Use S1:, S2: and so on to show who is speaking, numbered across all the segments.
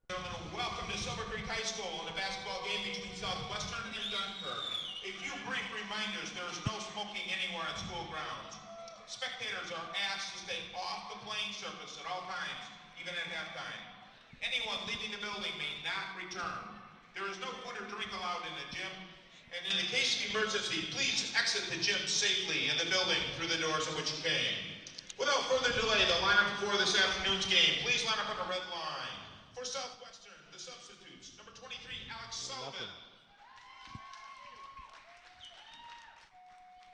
S1: Gentlemen, welcome to Silver Creek High School in a basketball game between Southwestern and Dunkirk. A few brief reminders: there is no smoking anywhere on school grounds. Spectators are asked to stay off the playing surface at all times, even at halftime. Anyone leaving the building may not return. There is no food or drink allowed in the gym, and in the case of emergency, please exit the gym safely in the building through the doors in which you came. Without further delay, the lineup for this afternoon's game. Please line up on the red line. For Southwestern, the substitutes: number 23, Alex Sullivan.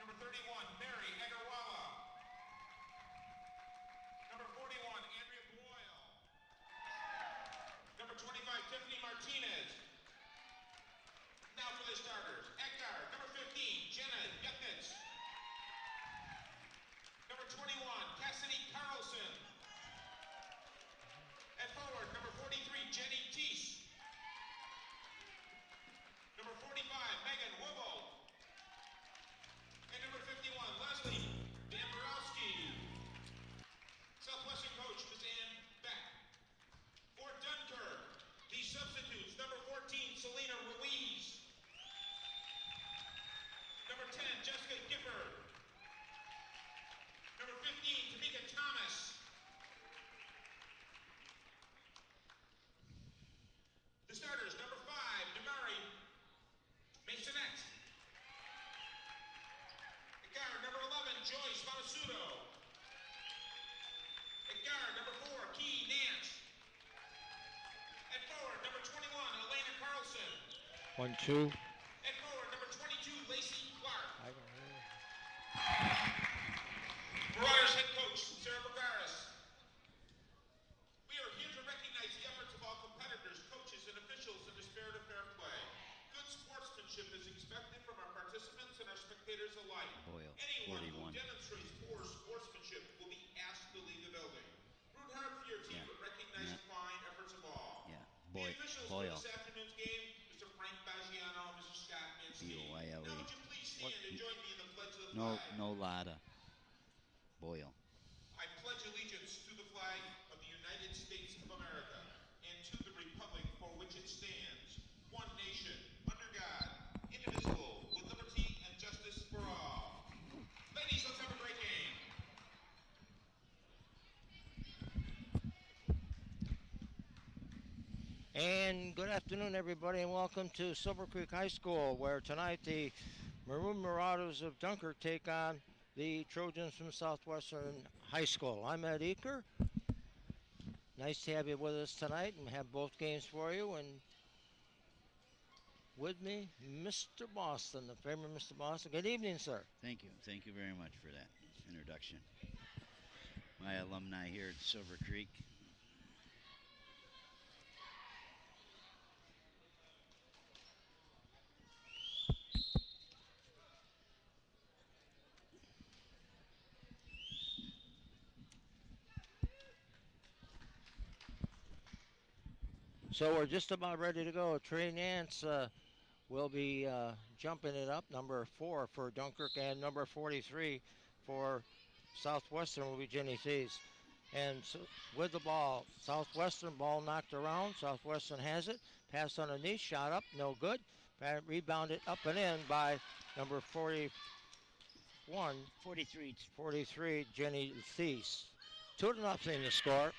S1: Number 31, Mary Agarwala. Number 41, Andrea Boyle. Number 25, Tiffany Martinez. Now for the starters: Ekdar. Number 15, Jenna Yuknitz. Number 21, Cassidy Carlson. At forward, number 43, Jenny Teese. Number 45, Megan Wibble. And number 51, Leslie Dambrowski. Southwestern coach, Ms. Ann Beck. For Dunkirk, the substitutes: number 14, Selena Ruiz. Number 10, Jessica Gifford. Number 15, Tamika Thomas. The starters: number 5, Damari Masonette. At guard, number 11, Joyce Monasudo. At guard, number 4, Key Nance. At forward, number 21, Elena Carlson.
S2: 1-2.
S1: At forward, number 22, Lacey Clark. Marauders head coach, Sarah Bogaris. We are here to recognize the efforts of all competitors, coaches, and officials in the spirit of fair play. Good sportsmanship is expected from our participants and our spectators alike.
S2: Boyle,
S1: Anyone
S2: 41.
S1: who demonstrates poor sportsmanship will be asked to leave the building. Root hard for your team, but recognize the fine efforts of all.
S2: Yeah,
S1: The officials for
S2: Boyle.
S1: this afternoon's game: Mr. Frank Baggiano, Mr. Scott Mancini.
S2: B-O-Y-L-E.
S1: Now would you please stand and join me in the pledge of the
S2: No,
S1: flag?
S2: no Lada. Boyle.
S1: I pledge allegiance to the flag of the United States of America and to the republic for which it stands, one nation, under God, indivisible, with liberty and justice for all. Ladies, let's have a great game.
S2: And good afternoon, everybody, and welcome to Silver Creek High School, where tonight the Maroon Marauders of Dunkirk take on the Trojans from Southwestern High School. I'm Ed Eaker. Nice to have you with us tonight and have both games for you. And with me, Mr. Boston, the favorite Mr. Boston. Good evening, sir.
S3: Thank you. Thank you very much for that introduction. My alumni here at Silver Creek.
S2: So we're just about ready to go. Trey Nance will be jumping it up. Number 4 for Dunkirk and number 43 for Southwestern will be Jenny Thies. And so with the ball, Southwestern ball knocked around. Southwestern has it. Pass underneath, shot up, no good. Rebounded up and in by number 41, 43, Jenny Thies. 2-0 the score.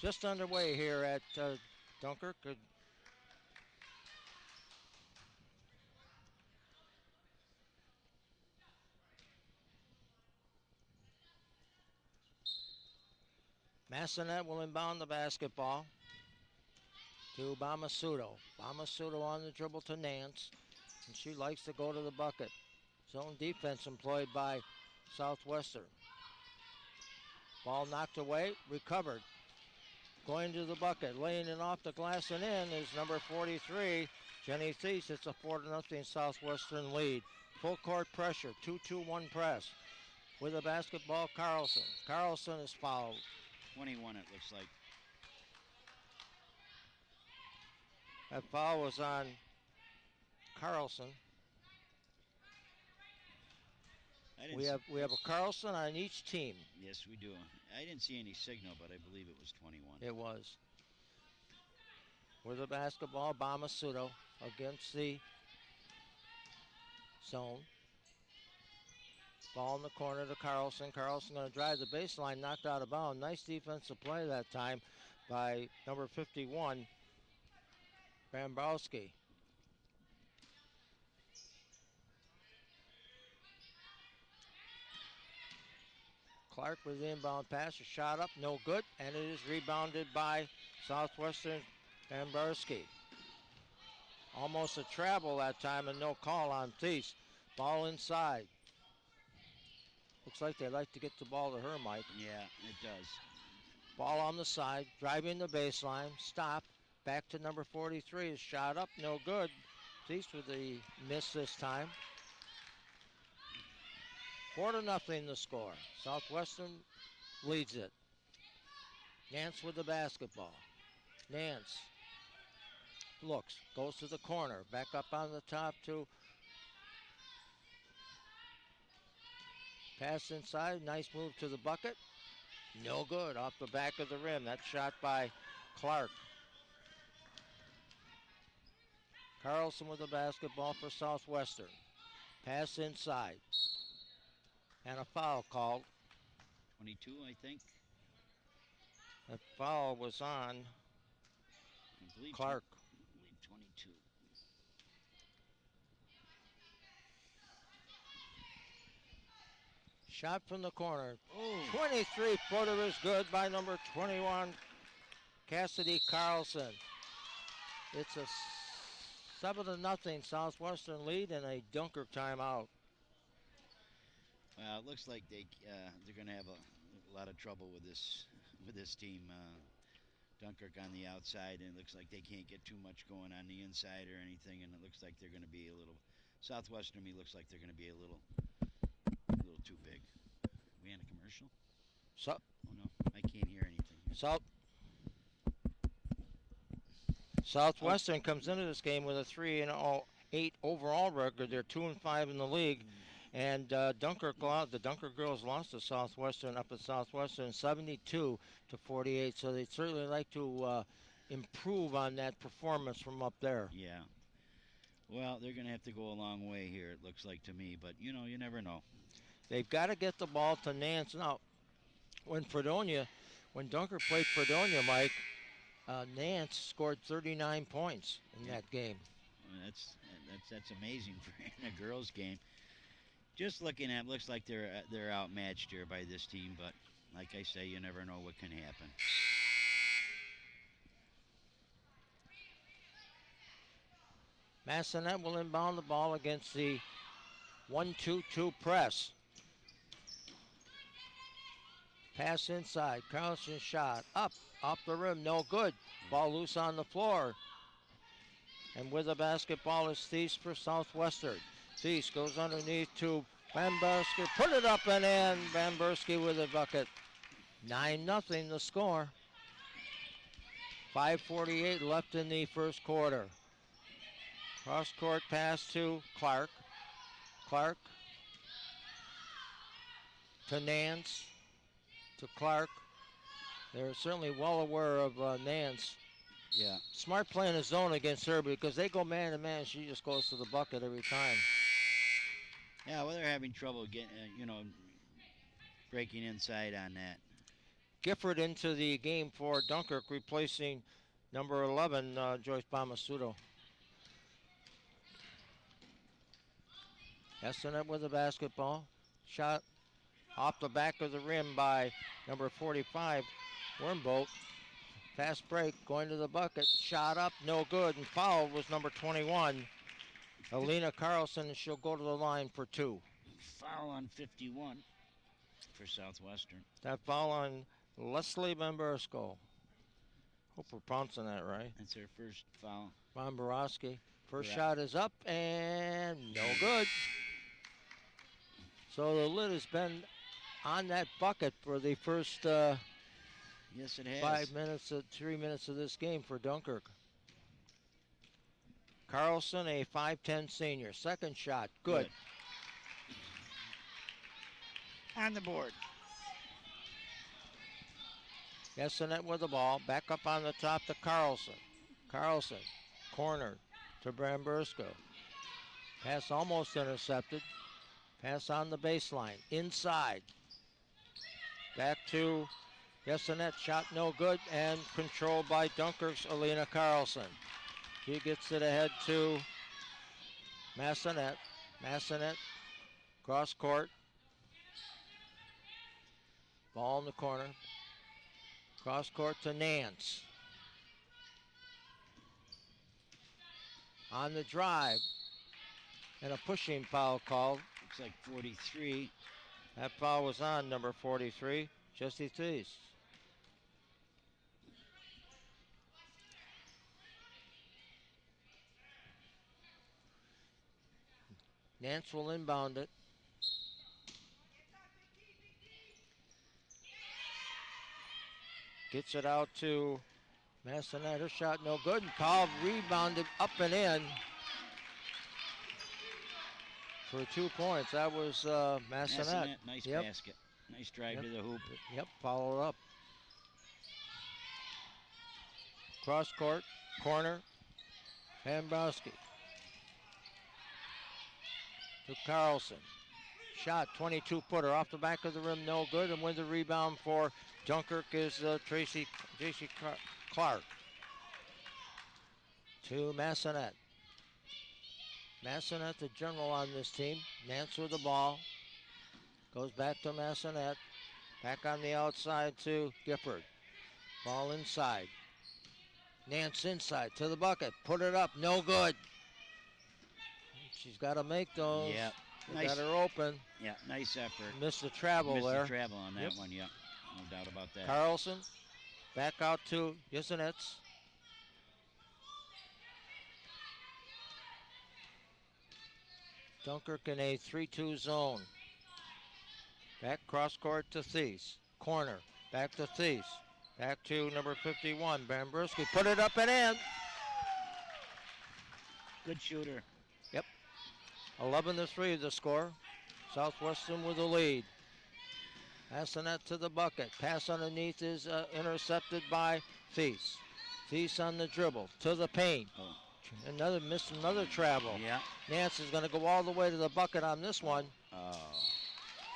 S2: Just underway here at Dunkirk. Massonet will inbound the basketball to Bamasudo. Bamasudo on the dribble to Nance, and she likes to go to the bucket. Zone defense employed by Southwestern. Ball knocked away, recovered. Going to the bucket, laying it off the glass and in is number 43, Jenny Thies. It's a 4-0 Southwestern lead. Full court pressure, 2-2-1 press. With the basketball, Carlson. Carlson is fouled.
S3: 21, it looks like.
S2: That foul was on Carlson. We have a Carlson on each team.
S3: Yes, we do. I didn't see any signal, but I believe it was 21.
S2: It was. with the basketball. Bamasudo against the zone. Ball in the corner to Carlson. Carlson going to drive the baseline, knocked out of bounds. Nice defensive play that time by number 51, Bambrowski. Clark with the inbound pass, a shot up, no good, and it is rebounded by Southwestern Bambrowski. Almost a travel that time and no call on Thies. Ball inside. Looks like they like to get the ball to her, Mike.
S3: Yeah, it does.
S2: Ball on the side, driving the baseline, stop. Back to number 43, is shot up, no good. Thies with the miss this time. 4-0 the score. Southwestern leads it. Nance with the basketball. Nance looks, goes to the corner, back up on the top to pass inside, nice move to the bucket. No good, off the back of the rim. That shot by Clark. Carlson with the basketball for Southwestern. Pass inside. And a foul called.
S3: 22, I think.
S2: The foul was on
S3: I believe
S2: Clark.
S3: I believe 22.
S2: Shot from the corner.
S3: Oh.
S2: 23-footer is good by number 21, Cassidy Carlson. It's a 7-0 Southwestern lead and a Dunkirk timeout.
S3: Well, it looks like they're going to have a lot of trouble with this team. Dunkirk on the outside, and it looks like they can't get too much going on the inside or anything, and it looks like they're going to be a little. Southwestern to me looks like they're going to be a little too big. We in a commercial?
S2: So,
S3: Oh no, I can't hear anything.
S2: Southwestern comes into this game with a 3-8 overall record. They're 2-5 in the league. And the Dunkirk girls lost to Southwestern up at Southwestern 72-48. So they'd certainly like to improve on that performance from up there.
S3: Yeah. Well, they're going to have to go a long way here, it looks like to me. But, you never know.
S2: They've got to get the ball to Nance. Now, when Dunkirk played Fredonia, Mike, Nance scored 39 points in that game.
S3: Well, that's amazing for a girls' game. Just looking at it, looks like they're outmatched here by this team, but like I say, you never know what can happen.
S2: Massonet will inbound the ball against the 1-2-2 press. Pass inside. Carlson shot. Up. Off the rim. No good. Ball loose on the floor. And with the basketball is Thies for Southwestern. Thies goes underneath to Bambrowski. Put it up and in. Bambrowski with a bucket. 9-0 the score. 5:48 left in the first quarter. Cross-court pass to Clark. Clark to Nance. To Clark. They're certainly well aware of Nance.
S3: Yeah.
S2: Smart playing his zone against her because they go man to man. She just goes to the bucket every time.
S3: Yeah, well, they're having trouble getting, breaking inside on that.
S2: Gifford into the game for Dunkirk, replacing number 11, Joyce Bamasudo. Estenet with the basketball. Shot off the back of the rim by number 45, Wormbolt. Fast break, going to the bucket. Shot up, no good, and fouled was number 21, Alina Carlson, and she'll go to the line for 2.
S3: Foul on 51 for Southwestern.
S2: That foul on Leslie Bambersko. Hope we're pronouncing that right.
S3: That's her first foul.
S2: Bambrowski. First shot is up and no good. So the lid has been on that bucket for the first
S3: yes, it has.
S2: 3 minutes of this game for Dunkirk. Carlson, a 5'10 senior. Second shot, good.
S3: On the board.
S2: Estenet with the ball. Back up on the top to Carlson. Carlson, corner to Brambursko. Pass almost intercepted. Pass on the baseline, inside. Back to Yesenet, shot no good, and controlled by Dunkirk's Alina Carlson. He gets it ahead to Massonet. Massonet, cross court. Ball in the corner. Cross court to Nance. On the drive. And a pushing foul called.
S3: Looks like 43.
S2: That foul was on number 43, Jesse Thies. Nance will inbound it. Gets it out to Massonet. Her shot no good. And Powell rebounded up and in for 2 points. That was Massonet.
S3: Nice
S2: Yep.
S3: basket. Nice drive
S2: Yep.
S3: to the hoop.
S2: Yep, follow up. Cross court, corner, Hambrowski. To Carlson. Shot, 22-footer off the back of the rim, no good. And with the rebound for Dunkirk is J.C. Clark. To Massonet. Massonet, the general on this team. Nance with the ball. Goes back to Massonet. Back on the outside to Gifford. Ball inside. Nance inside to the bucket. Put it up. No good. She's got to make those.
S3: Yeah.
S2: They got her open.
S3: Yeah, nice effort.
S2: Missed the travel
S3: Missed
S2: there.
S3: the travel on that
S2: Yep.
S3: one, yeah. No doubt about that.
S2: Carlson. Back out to Yesenets. Dunkirk in a 3-2 zone. Back cross court to Thies. Corner. Back to Thies. Back to number 51, Bambrowski. Put it up and in.
S3: Good shooter.
S2: 11-3 the score. Southwestern with the lead. Passing that to the bucket. Pass underneath is intercepted by Thies. Thies on the dribble to the paint.
S3: Oh.
S2: Missed another travel.
S3: Yeah.
S2: Nance is going to go all the way to the bucket on this one.
S3: Oh,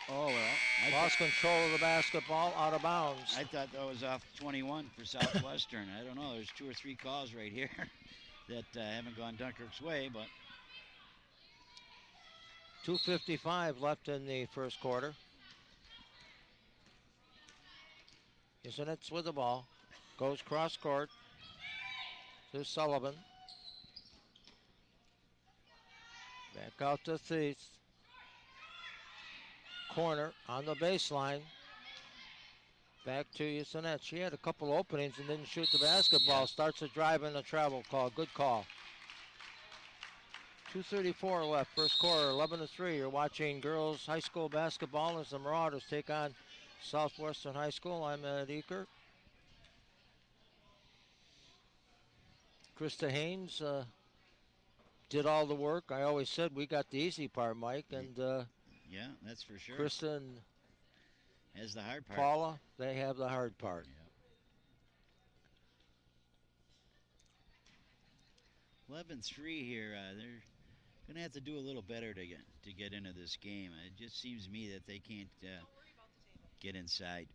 S3: well.
S2: Lost control of the basketball, out of bounds.
S3: I thought that was off 21 for Southwestern. I don't know. There's 2 or 3 calls right here that haven't gone Dunkirk's way, but
S2: 2:55 left in the first quarter. Yesenets with the ball. Goes cross court to Sullivan. Back out to Thies. Corner on the baseline. Back to Yesenet. She had a couple openings and didn't shoot the basketball.
S3: Yeah.
S2: Starts a drive and a travel call. Good call. 2:34 left, first quarter, 11-3. You're watching girls high school basketball as the Marauders take on Southwestern High School. I'm Ed Eaker. Krista Haynes did all the work. I always said we got the easy part, Mike, and
S3: yeah, that's for sure.
S2: Krista and
S3: Has the hard part.
S2: Paula, they have the hard part.
S3: Yeah. 11-3 here. They're going to have to do a little better to get into this game. It just seems to me that they can't get inside.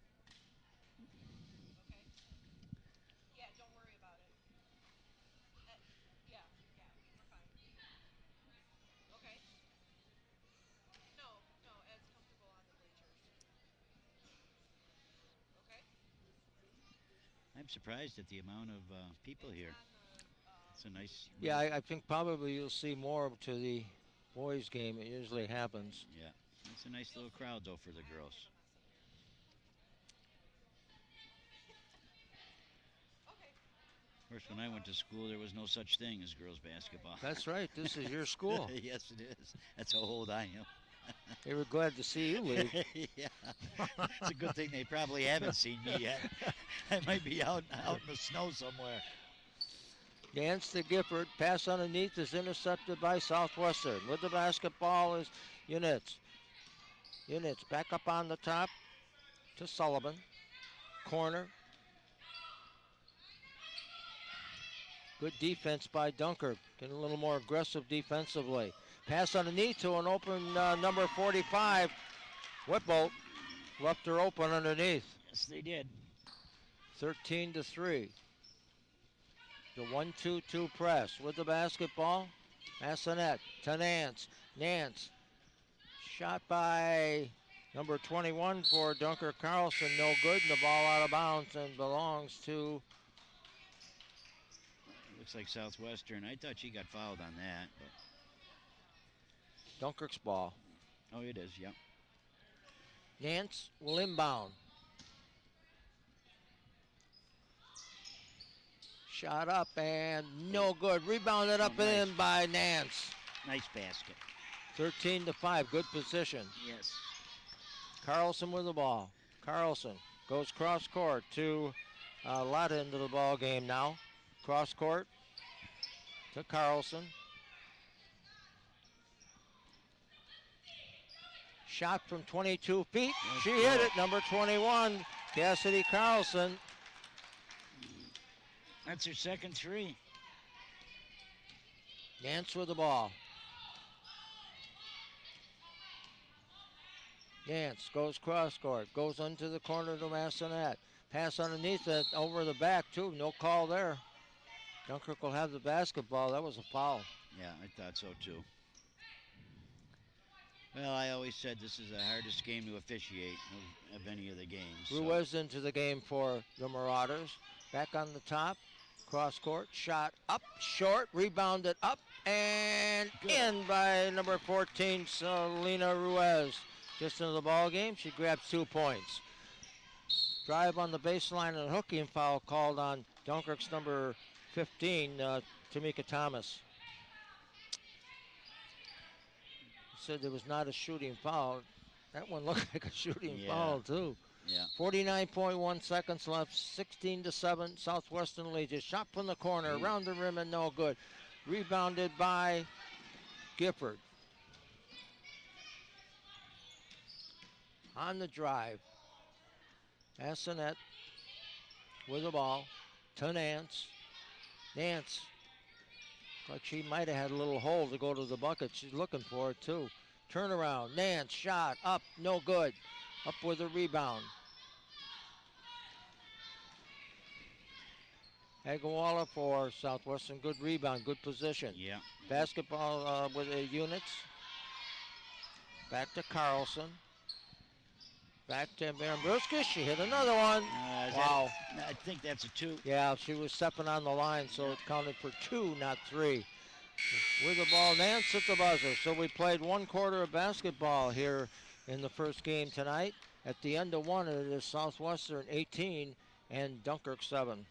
S3: I'm surprised at the amount of people here. It's a nice.
S2: Yeah, I think probably you'll see more to the boys' game. It usually happens.
S3: Yeah, it's a nice little crowd though for the girls. Of course, when I went to school, there was no such thing as girls basketball.
S2: That's right. This is your school.
S3: Yes, it is. That's how old I am.
S2: They were glad to see you leave.
S3: Yeah, it's a good thing they probably haven't seen me yet. I might be out in the snow somewhere.
S2: Dance to Gifford. Pass underneath is intercepted by Southwestern. With the basketball is Units. Units back up on the top to Sullivan. Corner. Good defense by Dunkirk. Getting a little more aggressive defensively. Pass underneath to an open number 45. Whipple left her open underneath.
S3: Yes, they did.
S2: 13-3. The 1-2-2 press with the basketball. Massonet to Nance. Nance. Shot by number 21 for Dunkirk Carlson. No good. And the ball out of bounds and belongs to
S3: Looks like Southwestern. I thought she got fouled on that. But...
S2: Dunkirk's ball.
S3: Oh, it is, yep.
S2: Nance will inbound. Shot up and no good. Rebounded up
S3: nice.
S2: and in by Nance.
S3: Nice basket.
S2: 13-5. Good position.
S3: Yes.
S2: Carlson with the ball. Carlson goes cross court to Lotta into the ball game now. Cross court to Carlson. Shot from 22 feet. She hit it. Number 21, Cassidy Carlson.
S3: That's her second three.
S2: Nance with the ball. Nance goes cross court. Goes into the corner to Massonet. Pass underneath it. Over the back, too. No call there. Dunkirk will have the basketball. That was a foul.
S3: Yeah, I thought so, too. Well, I always said this is the hardest game to officiate of any of the games.
S2: Ruiz into the game for the Marauders. Back on the top. Cross court. Shot up short. Rebounded up and in by number 14, Selena Ruiz. Just into the ball game. She grabs 2 points. Drive on the baseline and a hooking foul called on Dunkirk's number 15, Tamika Thomas. Said there was not a shooting foul. That one looked like a shooting foul too.
S3: Yeah.
S2: 49.1 seconds left. 16-7. Southwestern leads. A shot from the corner around the rim and no good. Rebounded by Gifford. On the drive. Massonet with the ball to Nance. Nance, like she might have had a little hole to go to the bucket. She's looking for it too. Turnaround. Nance shot up, no good. Up with a rebound. Aguala for Southwestern. Good rebound, good position.
S3: Yeah.
S2: Basketball with the units. Back to Carlson. Back to Barambrewski. She hit another one. Wow.
S3: I think that's a 2.
S2: Yeah, she was stepping on the line, so it counted for 2, not 3. With the ball, Nance at the buzzer. So we played 1 quarter of basketball here in the first game tonight. At the end of 1, it is Southwestern 18 and Dunkirk 7.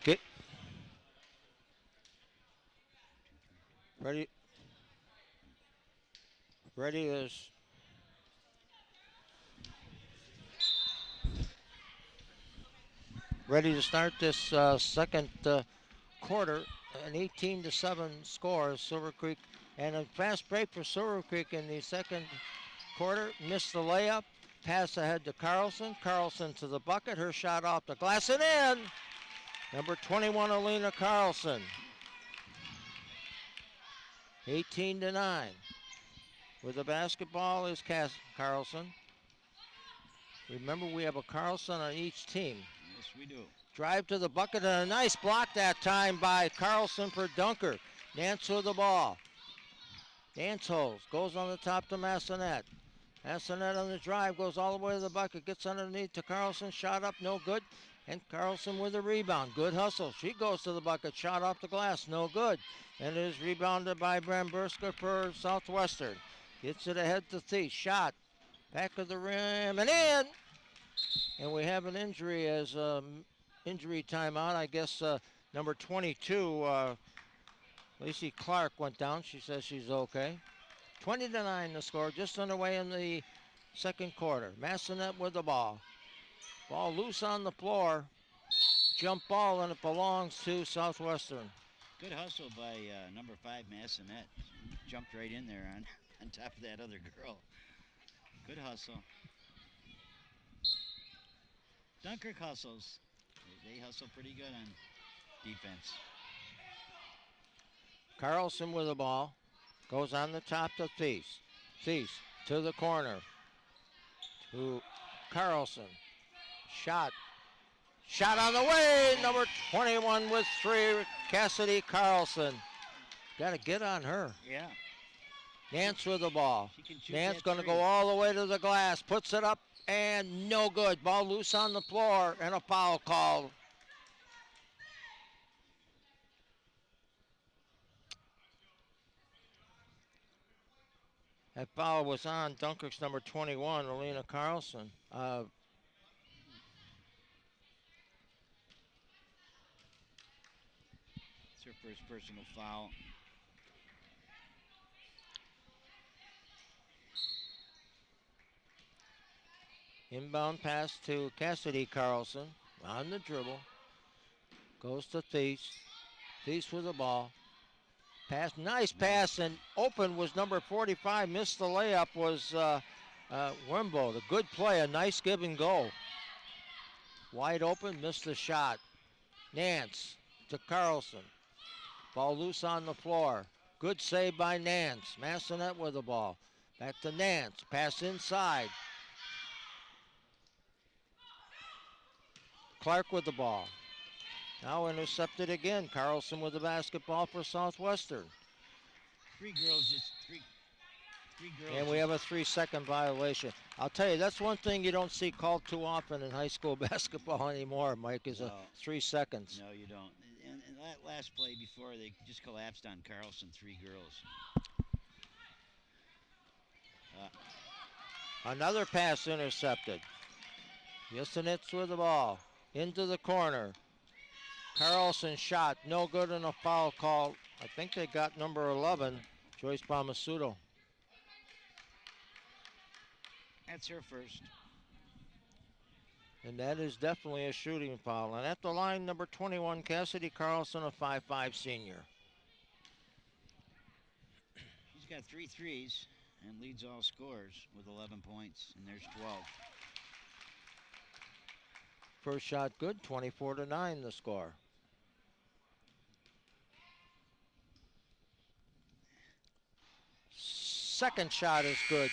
S2: Okay. Ready? Ready is ready to start this second quarter. An 18-7 score, Silver Creek. And a fast break for Silver Creek in the second quarter. Missed the layup. Pass ahead to Carlson. Carlson to the bucket. Her shot off the glass and in. Number 21, Alina Carlson. 18-9. With the basketball is Carlson. Remember, we have a Carlson on each team.
S3: Yes, we do.
S2: Drive to the bucket and a nice block that time by Carlson for Dunkirk. Nance with the ball. Nance holds, goes on the top to Massonet. Massonet on the drive, goes all the way to the bucket, gets underneath to Carlson, shot up, no good. And Carlson with a rebound, good hustle. She goes to the bucket, shot off the glass, no good. And it is rebounded by Bramburska for Southwestern. Gets it ahead to Thies, shot. Back of the rim and in. And we have an injury as injury timeout. I guess number 22, Lacey Clark went down. She says she's okay. 20-9 the score, just underway in the second quarter. Massonet with the ball. Ball loose on the floor. Jump ball, and it belongs to Southwestern.
S3: Good hustle by number 5, Massonet. Jumped right in there on top of that other girl. Good hustle. Dunkirk hustles. They hustle pretty good on defense.
S2: Carlson with the ball. Goes on the top to Thies. Thies to the corner. To Carlson. Shot. Shot on the way. Number 21 with 3. Cassidy Carlson. Got to get on her.
S3: Yeah.
S2: Nance with the ball. Nance going to
S3: three.
S2: go all the way to the glass. Puts it up and no good. Ball loose on the floor and a foul called. That foul was on Dunkirk's number 21, Alina Carlson.
S3: It's her first personal foul.
S2: Inbound pass to Cassidy Carlson on the dribble. Goes to Thies. Thies with the ball. Pass, nice pass, and open was number 45. Missed the layup was Wimbo. A good play, a nice give and go. Wide open, missed the shot. Nance to Carlson. Ball loose on the floor. Good save by Nance. Massonet with the ball. Back to Nance. Pass inside. Clark with the ball. Now intercepted again. Carlson with the basketball for Southwestern.
S3: Three girls.
S2: And we have a 3-second violation. I'll tell you, that's one thing you don't see called too often in high school basketball anymore, Mike, is
S3: No.
S2: 3 seconds.
S3: No, you don't. And that last play before, they just collapsed on Carlson, 3 girls.
S2: Another pass intercepted. Yesenitz with the ball. Into the corner. Carlson shot. No good, and a foul call. I think they got number 11, Joyce Palmasudo.
S3: That's her first.
S2: And that is definitely a shooting foul. And at the line, number 21, Cassidy Carlson, a 5'5 senior.
S3: He's got 3 threes and leads all scorers with 11 points, and there's 12.
S2: First shot good, 24-9 the score. Second shot is good.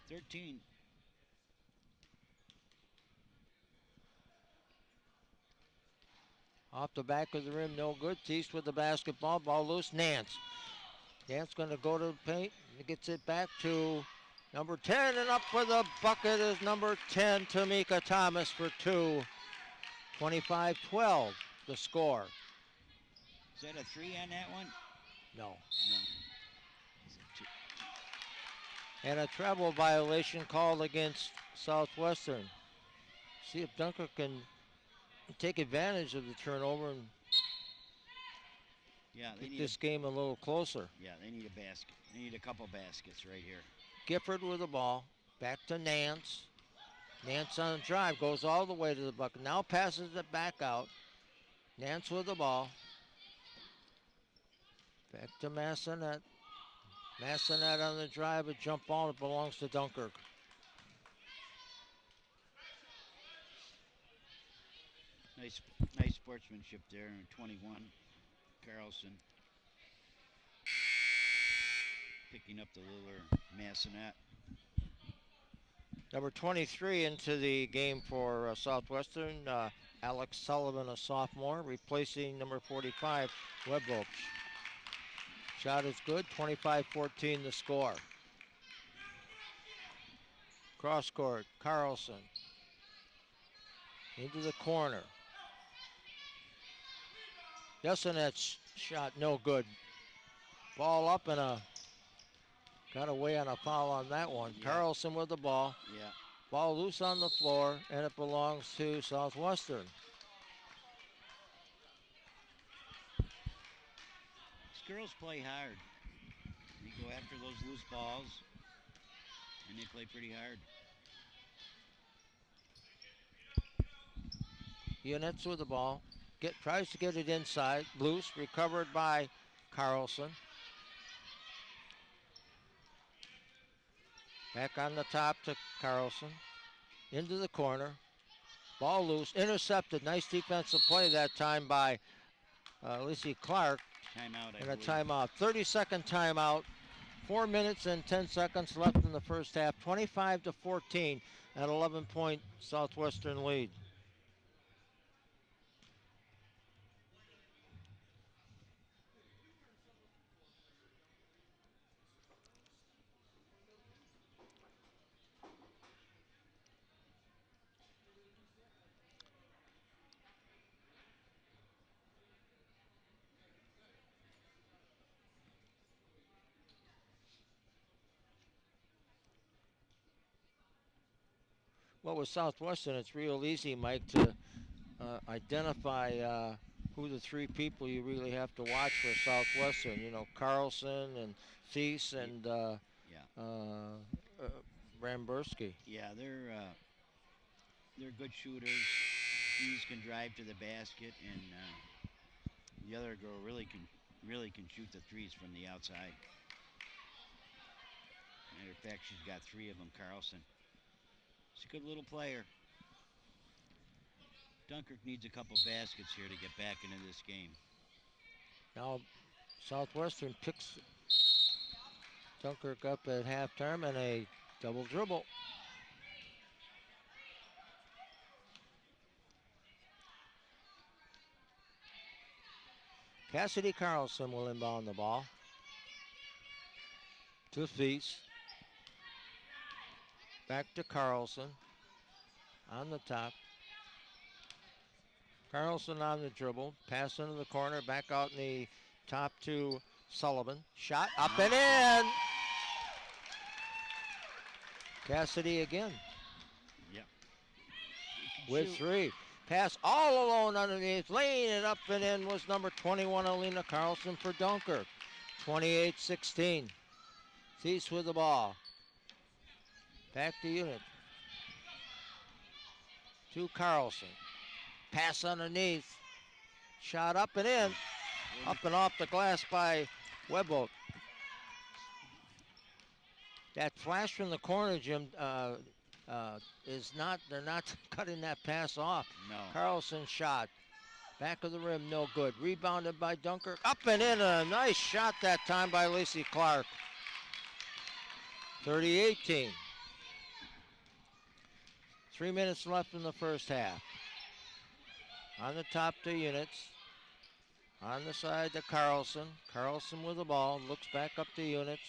S3: Thirteen.
S2: Off the back of the rim, no good. Thies with the basketball, ball loose, Nance. Nance going to go to the paint. He gets it back to number 10, and up for the bucket is number 10, Tamika Thomas for 2. 25-12, the score.
S3: Is that a 3 on that one?
S2: No.
S3: No. Is it 2?
S2: And a travel violation called against Southwestern. See if Dunkirk can take advantage of the turnover and
S3: Yeah, they
S2: get
S3: need
S2: this game a little closer.
S3: Yeah, they need a basket. They need a couple baskets right here.
S2: Gifford with the ball. Back to Nance. Nance on the drive. Goes all the way to the bucket. Now passes it back out. Nance with the ball. Back to Massonet. Massonet on the drive. A jump ball. It belongs to Dunkirk.
S3: Nice sportsmanship there. 21, Carlson picking up the Liller Massonet.
S2: Number 23 into the game for Southwestern. Alex Sullivan, a sophomore, replacing number 45, Webvolch. Shot is good. 25-14 the score. Cross court. Carlson. Into the corner. Yessenet's shot no good. Ball up and got away on a foul on that one.
S3: Yeah.
S2: Carlson with the ball.
S3: Yeah.
S2: Ball loose on the floor, and it belongs to Southwestern.
S3: These girls play hard. They go after those loose balls, and they play pretty hard.
S2: Units with the ball. Tries to get it inside. Loose. Recovered by Carlson. Back on the top to Carlson. Into the corner. Ball loose. Intercepted. Nice defensive play that time by Lacey Clark.
S3: Timeout,
S2: And a timeout. 30-second timeout. 4 minutes and 10 seconds left in the first half. 25-14 at 11-point Southwestern lead. Well, with Southwestern, it's real easy, Mike, to identify who the three people you really have to watch for Southwestern. You know, Carlson and Thies and Ramberski.
S3: Yeah, they're good shooters. These can drive to the basket, and the other girl really can shoot the threes from the outside. Matter of fact, she's got 3 of them, Carlson. She's a good little player. Dunkirk needs a couple baskets here to get back into this game.
S2: Now, Southwestern picks Dunkirk up at halftime and a double dribble. Cassidy Carlson will inbound the ball. To Thies. Back to Carlson. On the top. Carlson on the dribble. Pass into the corner. Back out in the top to Sullivan. Shot up and in. Cassidy again.
S3: Yep.
S2: With 3. Pass all alone underneath. Laying it up and in was number 21, Alina Carlson for Dunkirk. 28-16. Thies with the ball. Back to Unit. To Carlson. Pass underneath. Shot up and in. Up and off the glass by Webboat. That flash from the corner, Jim, they're not cutting that pass off.
S3: No.
S2: Carlson shot. Back of the rim, no good. Rebounded by Dunkirk. Up and in. A nice shot that time by Lacey Clark. 30-18. 3 minutes left in the first half. On the top to Units. On the side to Carlson. Carlson with the ball. Looks back up to Units.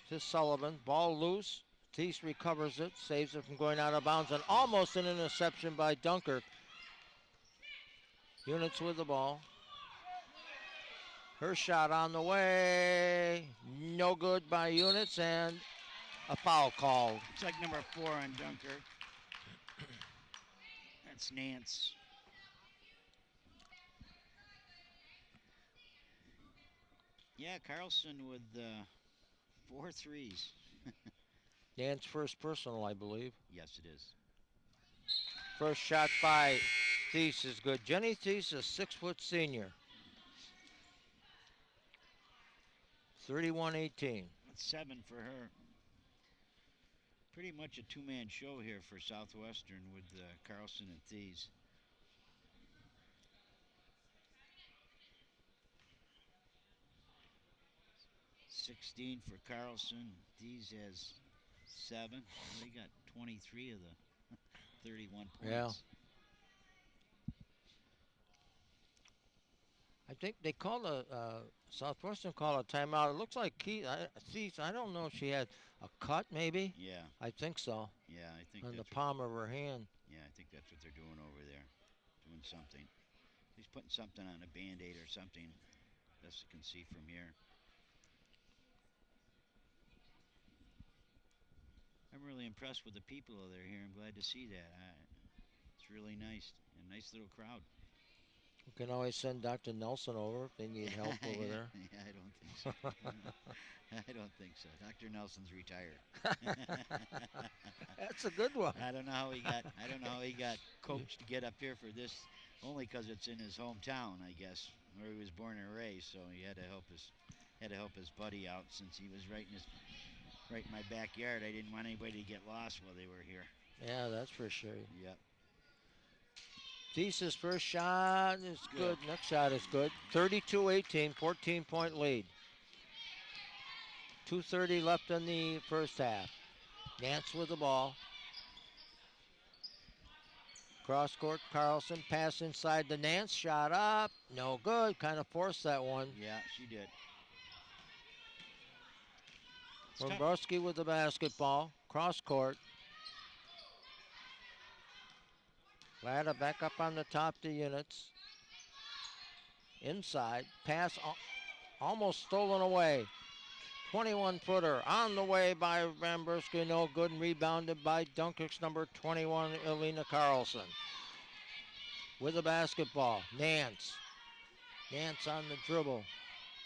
S2: To Sullivan. Ball loose. Thies recovers it. Saves it from going out of bounds. And almost an interception by Dunkirk. Units with the ball. Her shot on the way. No good by Units. And a foul called.
S3: It's like number 4 on Dunkirk. That's Nance. Yeah, Carlson with 4 threes.
S2: Nance first personal, I believe.
S3: Yes, it is.
S2: First shot by Thies is good. Jenny Thies, a 6-foot senior. 31-18.
S3: That's 7 for her. Pretty much a two-man show here for Southwestern with Carlson and Thies. $16 for Carlson. Thies has 7. Well, they got 23 of the 31 points.
S2: Yeah. I think they called Southwestern called a timeout. It looks like Thies, I don't know if she had a cut maybe.
S3: Yeah.
S2: I think so.
S3: Yeah, I think
S2: On the
S3: that's
S2: palm of her hand.
S3: Yeah, I think that's what they're doing over there. Doing something. He's putting something on a Band-Aid or something. Best you can see from here. I'm really impressed with the people that are here. I'm glad to see that. It's really nice. A nice little crowd.
S2: We can always send Dr. Nelson over if they need help over there.
S3: Yeah, I don't think so. I don't think so. Dr. Nelson's retired.
S2: That's a good one.
S3: I don't know how he got coached to get up here for this. Only because it's in his hometown, I guess, where he was born and raised. So he had to help his buddy out since he was right in my backyard. I didn't want anybody to get lost while they were here.
S2: Yeah, that's for sure.
S3: Yep.
S2: Thies' first shot is good. Next shot is good. 32-18, 14-point lead. 2:30 left in the first half. Nance with the ball. Cross court, Carlson, pass inside the Nance, shot up, no good, kind of forced that one.
S3: Yeah, she did.
S2: Dombrowski with the basketball, cross court. Latta back up on the top to Units. Inside, pass almost stolen away. 21-footer on the way by Bamberski, no good, and rebounded by Dunkirk's number 21, Elena Carlson. With the basketball, Nance. Nance on the dribble.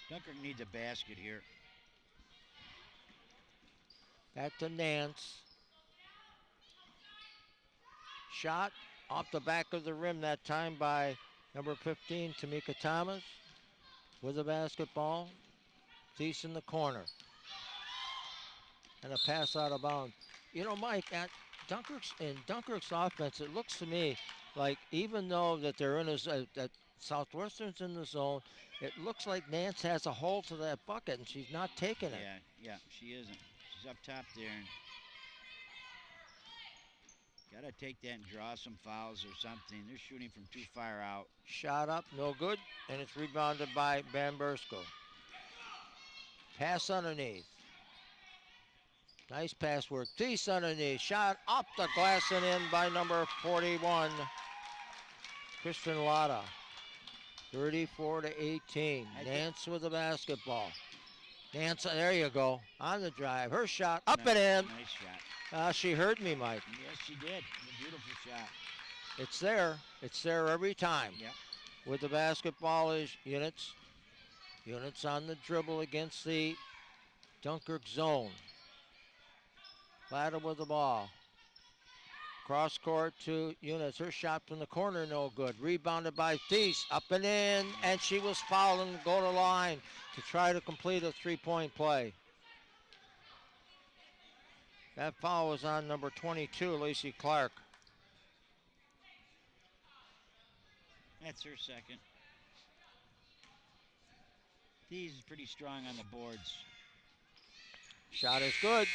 S3: Dunkirk needs a basket here.
S2: Back to Nance. Shot off the back of the rim that time by number 15, Tamika Thomas. With the basketball. Thies in the corner. And a pass out of bounds. You know, Mike, at Dunkirk's offense, it looks to me like even though that they're in that Southwestern's in the zone, it looks like Nance has a hold to that bucket and she's not taking it.
S3: Yeah, she isn't. She's up top there. And got to take that and draw some fouls or something. They're shooting from too far out.
S2: Shot up, no good, and it's rebounded by Bambersko. Pass underneath. Nice pass work. Thies underneath. Shot up the glass and in by number 41, Kristen Latta. 34-18. Nance with the basketball. Nance, there you go. On the drive. Her shot up and in.
S3: Nice shot.
S2: She heard me, Mike.
S3: Yes, she did. A beautiful shot.
S2: It's there. It's there every time.
S3: Yep.
S2: With the basketball is Units. Units on the dribble against the Dunkirk zone. Latta with the ball. Cross court to Units. Her shot from the corner, no good. Rebounded by Thies. Up and in, and she was fouled and go to line to try to complete a three-point play. That foul was on number 22, Lacey Clark.
S3: That's her second. Thies is pretty strong on the boards.
S2: Shot is good.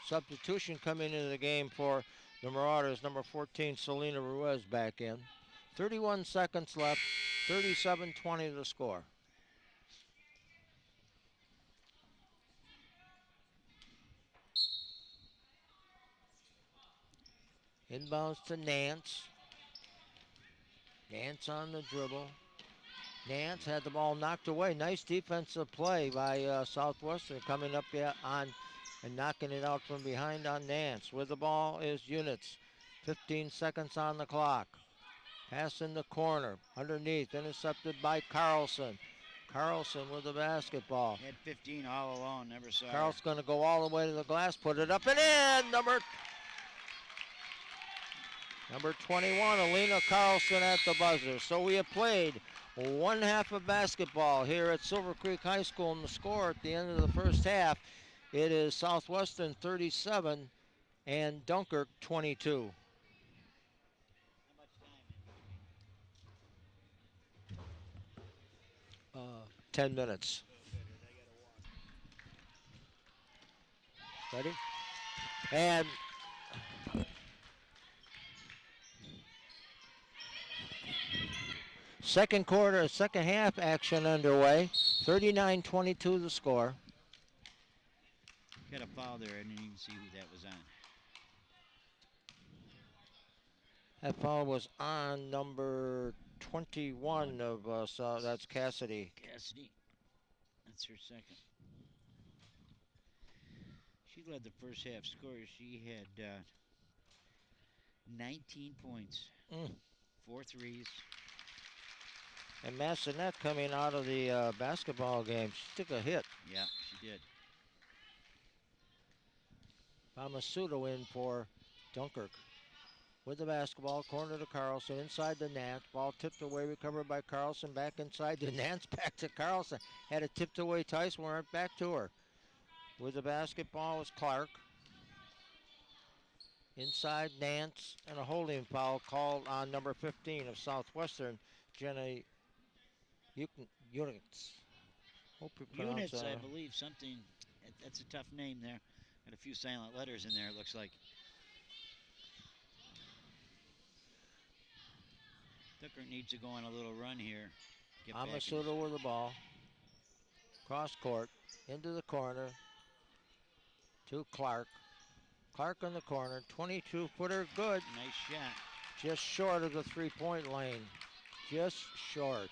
S2: Substitution coming into the game for the Marauders. Number 14, Selena Ruiz back in. 31 seconds left. 37-20 the score. Inbounds to Nance. Nance on the dribble. Nance had the ball knocked away. Nice defensive play by Southwestern coming up on and knocking it out from behind on Nance. With the ball is Units. 15 seconds on the clock. Pass in the corner. Underneath. Intercepted by Carlson. Carlson with the basketball.
S3: Had 15 all alone, never saw her.
S2: Carl's going to go all the way to the glass, put it up and in. Number 21, Alina Carlson at the buzzer. So we have played one half of basketball here at Silver Creek High School, and the score at the end of the first half, it is Southwestern 37 and Dunkirk 22. 10 minutes. Ready? And second half action underway. 39-22 the score.
S3: Got a foul there. I didn't even see who that was on.
S2: That foul was on number 21 of so that's Cassidy.
S3: Cassidy. That's her second. She led the first half scorers. She had 19 points, 4 threes.
S2: And Massonet coming out of the basketball game. She took a hit.
S3: Yeah, she did.
S2: Bamasudo in for Dunkirk. With the basketball, corner to Carlson, inside the Nance. Ball tipped away, recovered by Carlson, back inside the Nance, back to Carlson. Had it tipped away, Tice went back to her. With the basketball was Clark. Inside Nance, and a holding foul called on number 15 of Southwestern, Jenna Units. Hope you pronounce
S3: Units,
S2: that.
S3: I believe, something. That's a tough name there. Got a few silent letters in there, it looks like. Dunkirk needs to go on a little run here.
S2: Amasudo with the ball. Cross court, into the corner to Clark. Clark in the corner, 22-footer, good.
S3: Nice shot.
S2: Just short of the three-point lane. Just short.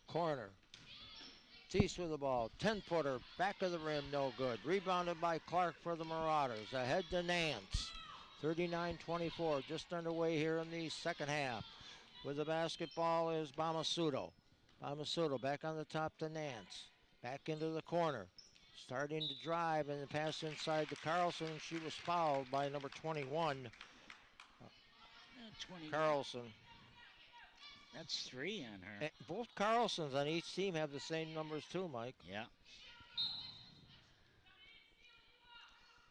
S2: Corner. Tease with the ball, 10-footer, back of the rim, no good. Rebounded by Clark for the Marauders. Ahead to Nance. 39-24, just underway here in the second half. With the basketball is Bamasudo. Bamasudo back on the top to Nance. Back into the corner. Starting to drive and the pass inside to Carlson. She was fouled by number 21.
S3: 20.
S2: Carlson.
S3: That's 3 on her.
S2: And both Carlsons on each team have the same numbers too, Mike.
S3: Yeah.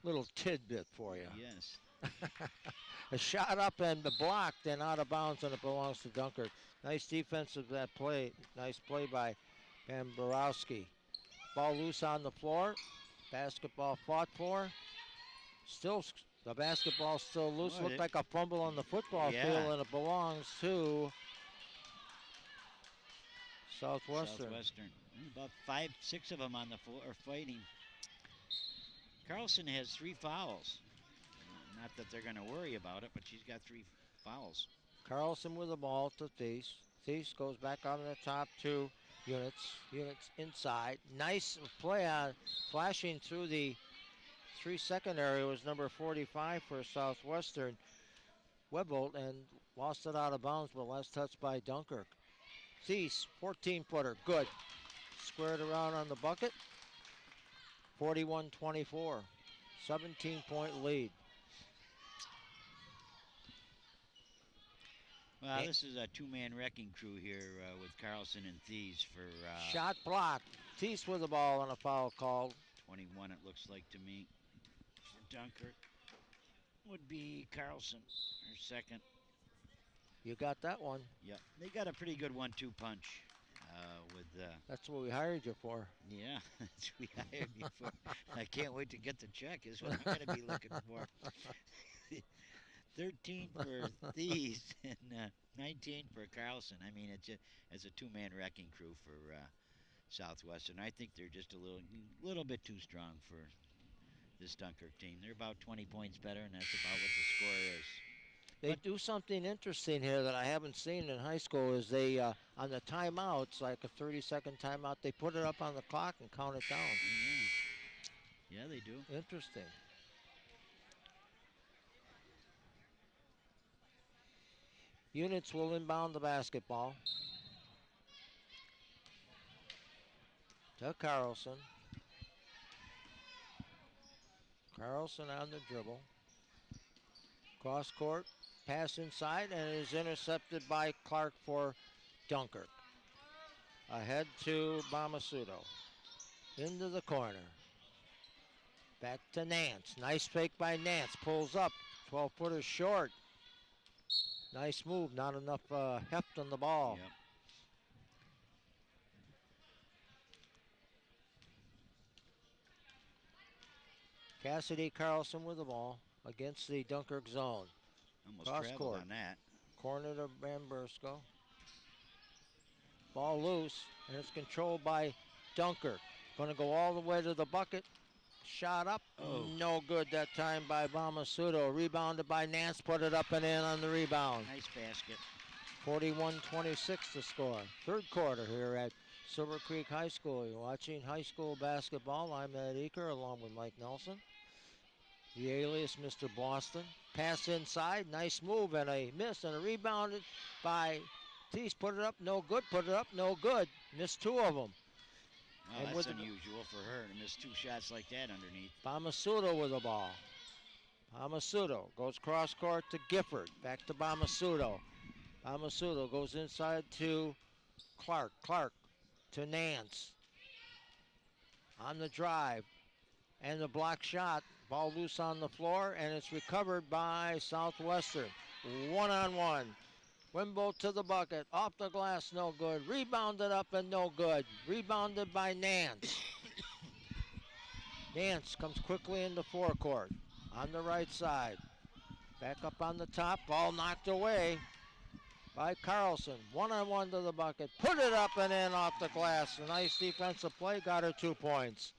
S2: Little tidbit for you.
S3: Yes.
S2: A shot up and the blocked and out of bounds, and it belongs to Dunkirk. Nice defensive that play. Nice play by Van Borowski. Ball loose on the floor. Basketball fought for. Still, the basketball still loose. Looked like a fumble on the football field, and it belongs to Southwestern.
S3: About 5, 6 of them on the floor are fighting. Carlson has 3 fouls. Not that they're going to worry about it, but she's got 3 fouls.
S2: Carlson with the ball to Thies. Thies goes back on the top to Units. Units inside. Nice play on flashing through the 3-second area was number 45 for Southwestern. Webbolt, and lost it out of bounds, but last touch by Dunkirk. Thies, 14-footer, good. Squared around on the bucket. 41-24. 17-point lead.
S3: Well, this is a 2-man wrecking crew here with Carlson and Thies for...
S2: Shot blocked. Thies with the ball on a foul called.
S3: 21, it looks like to me. For Dunkirk would be Carlson, her second.
S2: You got that one.
S3: Yep. They got a pretty good 1-2 punch with...
S2: That's what we hired you for.
S3: Yeah, that's what we hired you for. I can't wait to get the check is what I'm going to be looking for. 13 for Thies and 19 for Carlson. I mean, it's a 2-man wrecking crew for Southwestern. I think they're just a little bit too strong for this Dunkirk team. They're about 20 points better, and that's about what the score is.
S2: They do something interesting here that I haven't seen in high school is they, on the timeouts, like a 30-second timeout, they put it up on the clock and count it down.
S3: Yeah, they do.
S2: Interesting. Units will inbound the basketball. to Carlson. Carlson on the dribble. Cross court, pass inside, and it is intercepted by Clark for Dunkirk. Ahead to Bamasudo. Into the corner. Back to Nance. Nice fake by Nance. Pulls up. 12-footer short. Nice move. Not enough heft on the ball.
S3: Yep.
S2: Cassidy Carlson with the ball against the Dunkirk zone.
S3: Almost
S2: Cross
S3: traveled
S2: court.
S3: on that.
S2: Corner to Bambersko. Ball loose, and it's controlled by Dunkirk. Going to go all the way to the bucket. Shot up.
S3: Oh.
S2: No good that time by Bamasudo. Rebounded by Nance. Put it up and in on the rebound.
S3: Nice basket.
S2: 41-26 to score. Third quarter here at Silver Creek High School. You're watching high school basketball. I'm Ed Eaker along with Mike Nelson. The alias Mr. Boston. Pass inside. Nice move and a miss and a rebounded by Thies. Put it up. No good. Put it up. No good. Missed two of them.
S3: Well,
S2: And
S3: that's
S2: with the-
S3: unusual for her to miss 2 shots like that underneath.
S2: Bamasudo with the ball. Bamasudo goes cross court to Gifford. Back to Bamasudo. Bamasudo goes inside to Clark. Clark to Nance. On the drive. And the block shot. Ball loose on the floor, and it's recovered by Southwestern. 1-on-1. Wimbo to the bucket. Off the glass, no good. Rebounded up and no good. Rebounded by Nance. Nance comes quickly into forecourt. On the right side. Back up on the top. Ball knocked away by Carlson. 1-on-1 to the bucket. Put it up and in off the glass. A nice defensive play. Got her 2 points.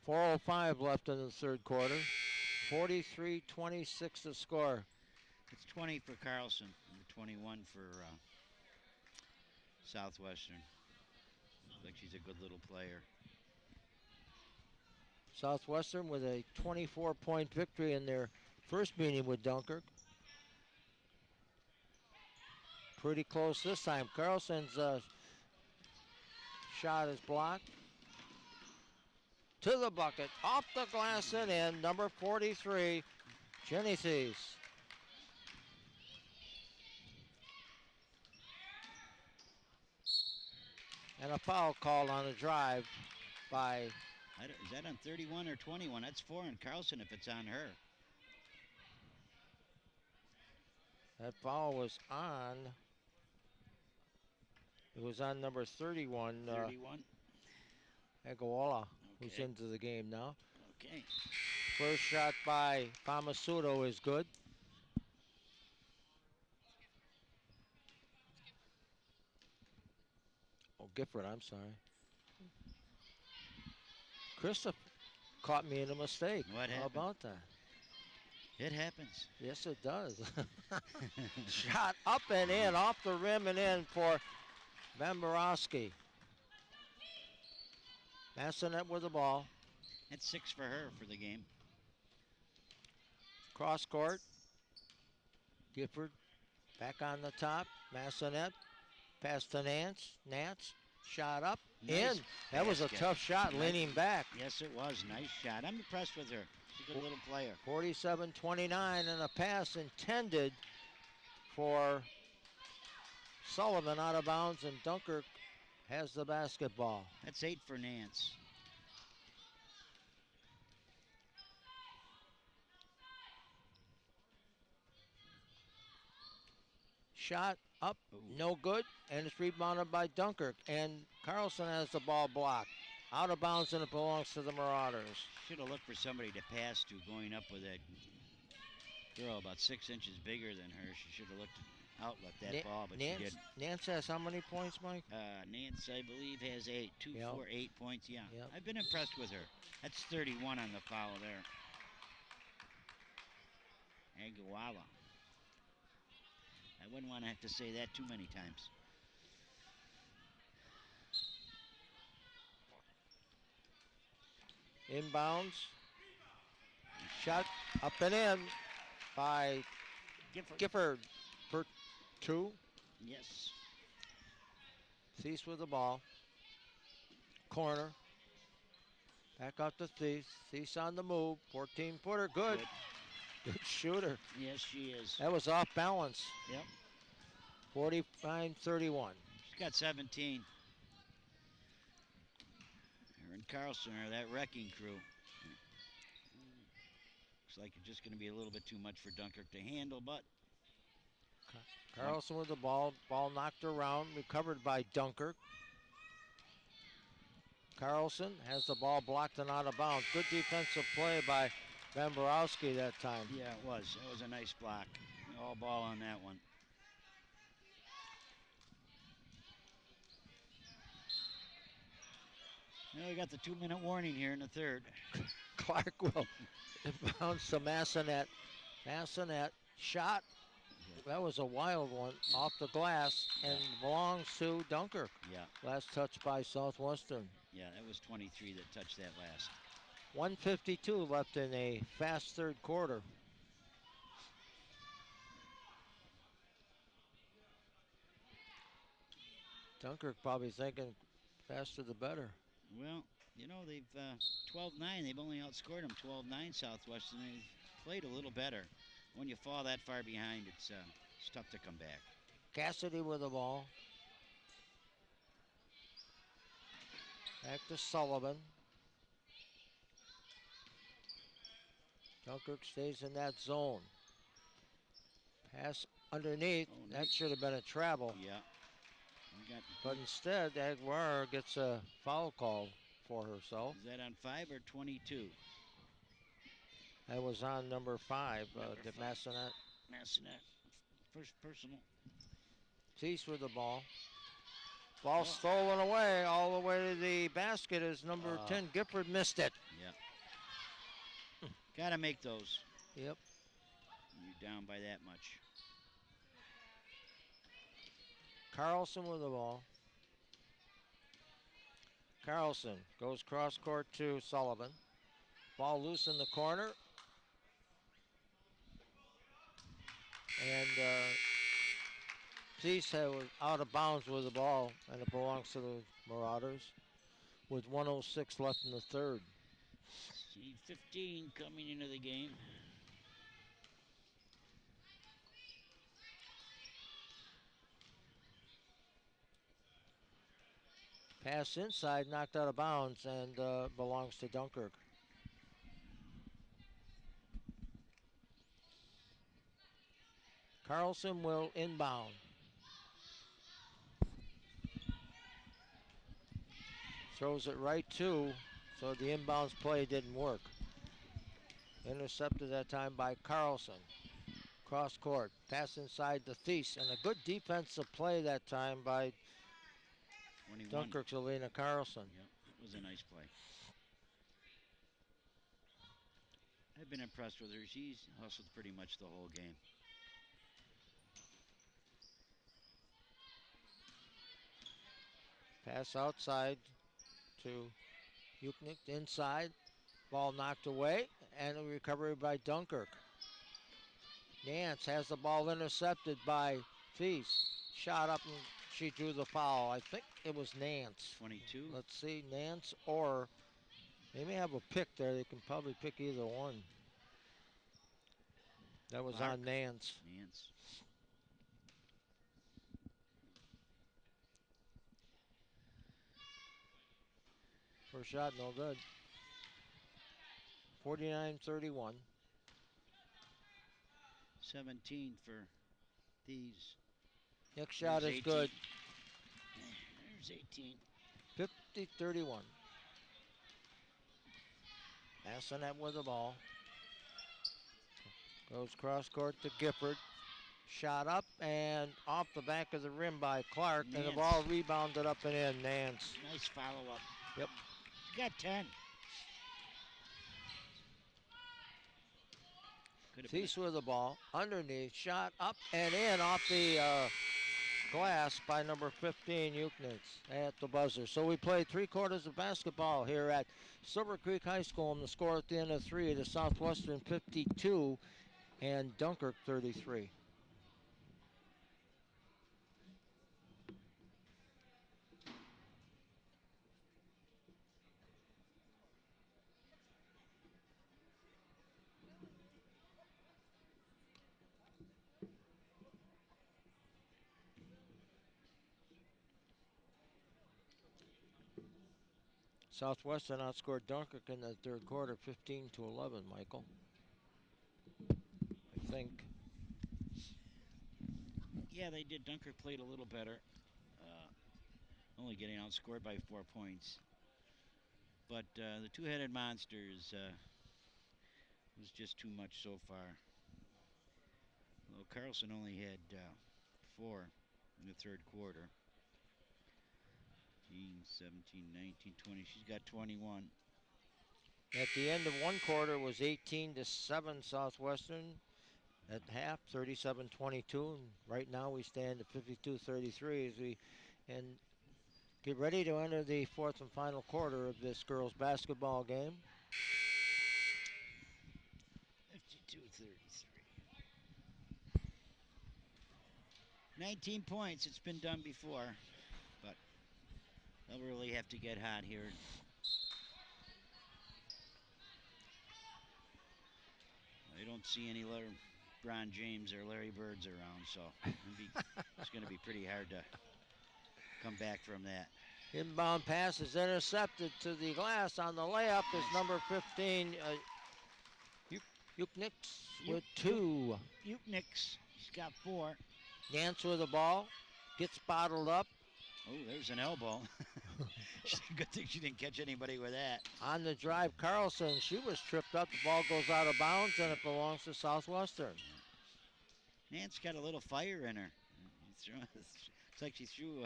S2: 4:05 left in the third quarter. 43-26 to score.
S3: It's 20 for Carlson and 21 for Southwestern. Looks like she's a good little player.
S2: Southwestern with a 24-point victory in their first meeting with Dunkirk. Pretty close this time. Carlson's shot is blocked. To the bucket, off the glass and in, number 43, Jenny Thies. And a foul called on the drive by,
S3: Is that on 31 or 21? That's 4 on Carlson if it's on her.
S2: that foul was on, it was on number 31,
S3: 31.
S2: Agawala, who's
S3: Okay.
S2: into the game now.
S3: Okay.
S2: First shot by Bamasudo is good. Oh, Gifford, I'm sorry. Christopher caught me in a mistake.
S3: What
S2: How
S3: happened?
S2: about that?
S3: It happens.
S2: Yes, it does. Shot up and in, off the rim and in for Bamborowski. Massonet with the ball.
S3: That's 6 for her for the game.
S2: Cross court. Gifford back on the top. Massonet. Pass to Nance. Nance. Shot up.
S3: Nice
S2: in. That was a
S3: basket.
S2: tough shot,
S3: Nice.
S2: leaning back.
S3: Yes, it was. Nice shot. I'm impressed with her. She's a good little player.
S2: 47-29 and a pass intended for Sullivan out of bounds, and Dunkirk has the basketball.
S3: That's 8 for Nance.
S2: Shot up,
S3: Ooh.
S2: no good, and it's rebounded by Dunkirk, and Carlson has the ball blocked. Out of bounds, and it belongs to the Marauders.
S3: Should have looked for somebody to pass to going up with that girl about 6 inches bigger than her. She should have looked outlet that ball, but she didn't.
S2: Nance has how many points, Mike?
S3: Nance, I believe, has 8. 2,
S2: Yep.
S3: 4, 8 points. Yeah.
S2: Yep.
S3: I've been impressed with her. That's 31 on the foul there. Agawala. I wouldn't want to have to say that too many times.
S2: Inbounds. Shot up and in by
S3: Gifford.
S2: Gifford for 2.
S3: Yes.
S2: Thies with the ball. Corner. Back out to Thies. Thies on the move. 14-footer. Good. Good shooter.
S3: Yes, she is.
S2: That was off balance.
S3: Yep.
S2: 49-31.
S3: She's got 17. Her and Carlson are that wrecking crew. Looks like it's just going to be a little bit too much for Dunkirk to handle, but
S2: Carlson with the ball. Ball knocked around. Recovered by Dunkirk. Carlson has the ball blocked and out of bounds. Good defensive play by Van Borowski that time.
S3: yeah, it was. That was a nice block. All ball on that one. Well, we got the 2-minute warning here in the third.
S2: Clark will bounce to Massonet. Massonet shot. That was a wild one off the glass and belongs to Dunkirk.
S3: Yeah.
S2: Last touch by Southwestern.
S3: Yeah, that was 23 that touched that last.
S2: 1:52 left in a fast third quarter. Dunkirk probably thinking faster the better.
S3: Well, you know, they've 12-9. They've only outscored them 12-9 Southwestern. They've played a little better. When you fall that far behind, it's tough to come back.
S2: Cassidy with the ball. Back to Sullivan. Dunkirk stays in that zone. Pass underneath.
S3: Oh,
S2: That
S3: nice.
S2: should have been a travel.
S3: Yeah. We got,
S2: But instead, Aguirre gets a foul call for herself.
S3: is that on 5 or 22?
S2: That was on number 5,
S3: Number
S2: the
S3: 5.
S2: Massonet.
S3: Massonet. First personal.
S2: Thies with the ball. Ball stolen away all the way to the basket as number 10, Gifford, missed it.
S3: Yeah. Got to make those.
S2: Yep.
S3: You're down by that much.
S2: Carlson with the ball. Carlson goes cross court to Sullivan. Ball loose in the corner. And Thies was out of bounds with the ball, and it belongs to the Marauders with 1:06 left in the third.
S3: See 15 coming into the game.
S2: Pass inside, knocked out of bounds, and belongs to Dunkirk. Carlson will inbound. Throws it right to, so the inbounds play didn't work. Intercepted that time by Carlson. Cross court, pass inside to Thies, and a good defensive play that time by
S3: 21.
S2: Dunkirk's Alina Carlson.
S3: Yep, it was a nice play. I've been impressed with her. She's hustled pretty much the whole game.
S2: Pass outside to Yuknik inside. Ball knocked away, and a recovery by Dunkirk. Nance has the ball intercepted by Thies. Shot up, and she drew the foul. I think it was Nance.
S3: 22.
S2: Let's see, Nance, or they may have a pick there. They can probably pick either one. That was
S3: Clark.
S2: on Nance.
S3: Nance.
S2: First shot, no good. 49-31.
S3: 17 for these.
S2: Next shot
S3: There's
S2: is
S3: 18.
S2: good.
S3: There's 18.
S2: 50-31. Massonet with the ball. Goes cross court to Gifford. Shot up and off the back of the rim by Clark. And the
S3: Nance.
S2: ball rebounded up and in. Nance.
S3: Nice follow up.
S2: Yep.
S3: Got 10. Could have been
S2: Thies with the ball. Underneath. Shot up and in off the glass by number 15, Yuknitz, at the buzzer. So we played 3 quarters of basketball here at Silver Creek High School, and the score at the end of 3 to Southwestern 52 and Dunkirk 33. Southwestern outscored Dunkirk in the third quarter 15-11, Michael. I think.
S3: Yeah, they did. Dunkirk played a little better. Only getting outscored by 4 points. But the two-headed monsters was just too much so far. Well, Carlson only had 4 in the third quarter. 15, 17, 19, 20. She's got 21.
S2: At the end of one quarter was 18-7 Southwestern. At half, 37-22. And right now we stand at 52-33 as we get ready to enter the fourth and final quarter of this girls' basketball game.
S3: 52-33. 19 points. It's been done before, but they'll really have to get hot here. I don't see any LeBron James or Larry Birds around, so it's going to be pretty hard to come back from that.
S2: Inbound pass is intercepted to the glass on the layup is number 15, Uknix with 2.
S3: Uknix, he's got 4.
S2: Nance with the ball, gets bottled up.
S3: Oh, there's an elbow. Good thing she didn't catch anybody with that.
S2: On the drive, Carlson, she was tripped up. The ball goes out of bounds, and it belongs to Southwestern.
S3: Nance got a little fire in her. It's like she threw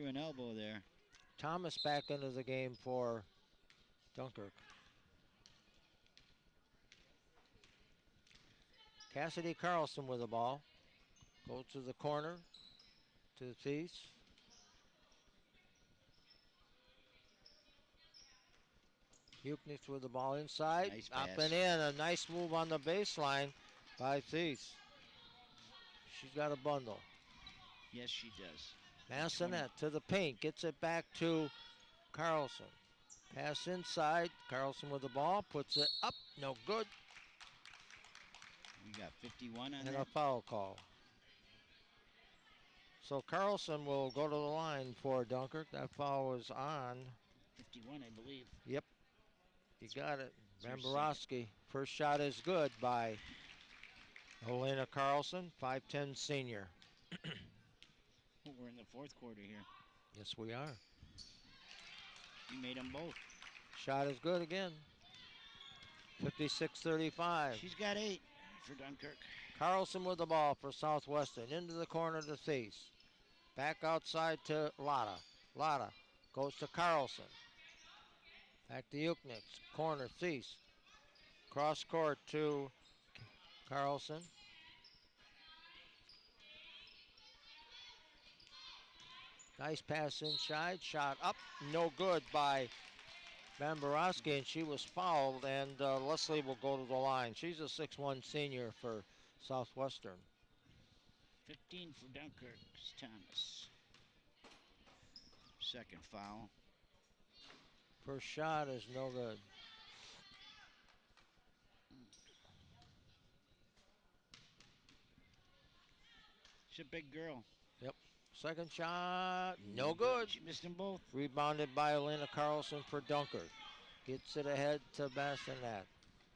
S3: an elbow there.
S2: Thomas back into the game for Dunkirk. Cassidy Carlson with the ball. Goes to the corner, to the piece. Uknix with the ball inside.
S3: Nice
S2: Up
S3: pass.
S2: and in. A nice move on the baseline by Thies. She's got a bundle.
S3: Yes, she does.
S2: Massonet to the paint. Gets it back to Carlson. Pass inside. Carlson with the ball. Puts it up. No good.
S3: We got 51 on
S2: And
S3: that.
S2: a foul call. So Carlson will go to the line for Dunkirk. That foul was on.
S3: 51, I believe.
S2: Yep. You got it.
S3: It's her
S2: Bamborowski. First shot is good by Elena Carlson, 5'10 senior.
S3: We're in the fourth quarter here.
S2: Yes, we are.
S3: We made them both.
S2: Shot is good again. 56-35.
S3: She's got 8 for Dunkirk.
S2: Carlson with the ball for Southwestern. Into the corner to Thies. Back outside to Lotta. Lotta goes to Carlson. Back to Uknix. Corner, Thies. Cross court to Carlson. Nice pass inside. Shot up. No good by Bamborowski, and she was fouled, and Leslie will go to the line. She's a 6'1 senior for Southwestern.
S3: 15 for Dunkirk. Thomas. Second foul.
S2: First shot is no good.
S3: She's a big girl.
S2: Yep. Second shot, no good.
S3: She missed them both.
S2: Rebounded by Elena Carlson for Dunkirk. Gets it ahead to Bassinet.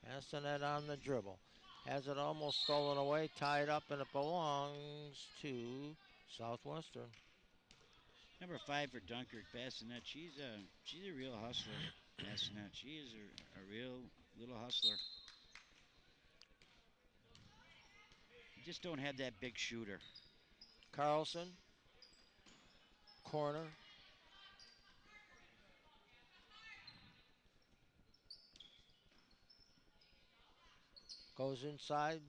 S2: Bassinet on the dribble. Has it almost stolen away, tied up, and it belongs to Southwestern.
S3: Number 5 for Dunkirk, Bassinet. She's a real hustler. Bassinet. She is a real little hustler. You just don't have that big shooter.
S2: Carlson. Corner. Goes inside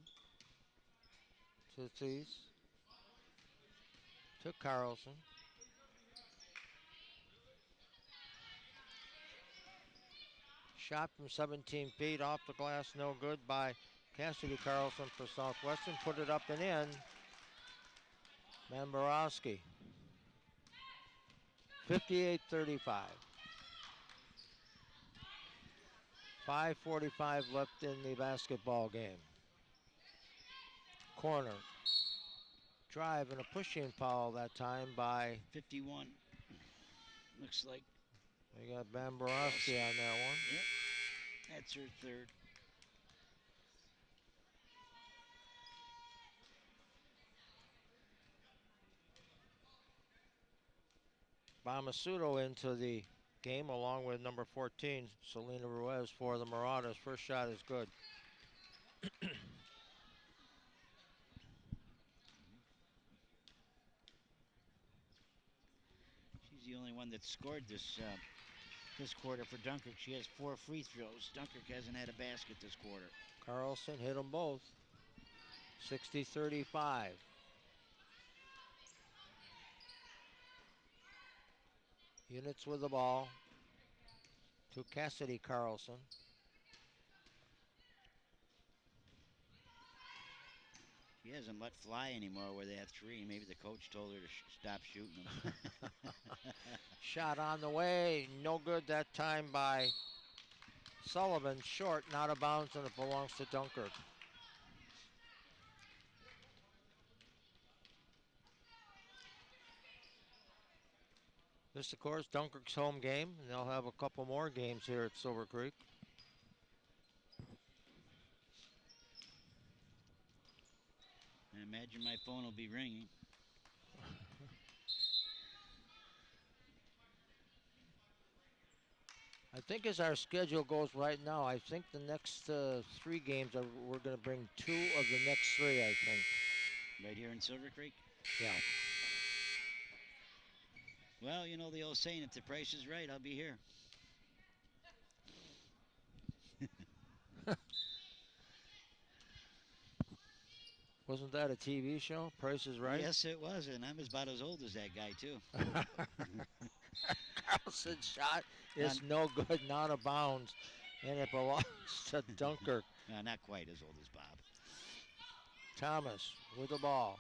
S2: to Thies. To Carlson. Shot from 17 feet off the glass, no good by Cassidy Carlson for Southwestern. Put it up and in. Bamborowski. 58-35. 5:45 left in the basketball game. Corner. Drive and a pushing foul that time by
S3: 51. Looks like
S2: They got Bamborowski on that one.
S3: Yep. That's her third.
S2: Bamasudo into the game along with number 14, Selena Ruiz for the Marauders. First shot is good.
S3: She's the only one that scored this quarter for Dunkirk. She has 4 free throws. Dunkirk hasn't had a basket this quarter.
S2: Carlson hit them both. 60-35. Units with the ball to Cassidy Carlson.
S3: She hasn't let fly anymore where they have 3. Maybe the coach told her to stop shooting them.
S2: Shot on the way. No good that time by Sullivan. Short, not out of bounds, and it belongs to Dunkirk. This, of course, Dunkirk's home game, and they'll have a couple more games here at Silver Creek.
S3: I imagine my phone will be ringing.
S2: I think as our schedule goes right now, I think the next 3 games, we're going to bring 2 of the next 3, I think.
S3: Right here in Silver Creek?
S2: Yeah.
S3: Well, you know the old saying, if the price is right, I'll be here.
S2: Wasn't that a TV show, Price is Right?
S3: Yes, it was, and I'm about as old as that guy, too.
S2: Carlson's shot is no good, not out of bounds, and it belongs to Dunkirk.
S3: No, not quite as old as Bob.
S2: Thomas with the ball.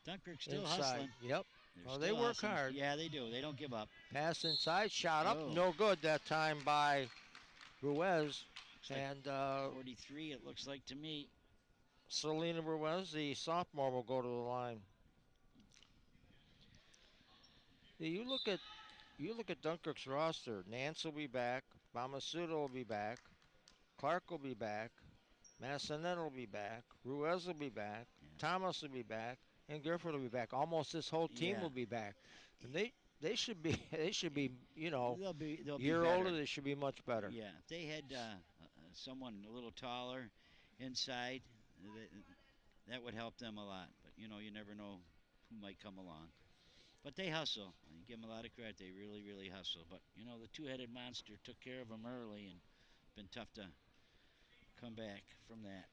S3: Dunkirk still
S2: inside.
S3: hustling.
S2: Yep.
S3: They're
S2: They
S3: still
S2: work
S3: hustling.
S2: hard.
S3: Yeah, they do. They don't give up.
S2: Pass inside, shot up,
S3: Oh.
S2: no good that time by Ruiz.
S3: Like
S2: And
S3: 43, it looks like to me.
S2: Selena Ruiz, the sophomore, will go to the line. You look at Dunkirk's roster. Nance will be back. Bamasudo will be back. Clark will be back. Massanet will be back. Ruiz will be back.
S3: Yeah.
S2: Thomas will be back. And Gifford will be back. Almost this whole team
S3: Yeah.
S2: will be back. And they should be
S3: They'll be
S2: year
S3: better.
S2: older. They should be much better.
S3: Yeah, if they had someone a little taller inside, that would help them a lot. But you never know who might come along. But they hustle. I give them a lot of credit. They really, really hustle. But the two-headed monster took care of them early, and it's been tough to come back from that.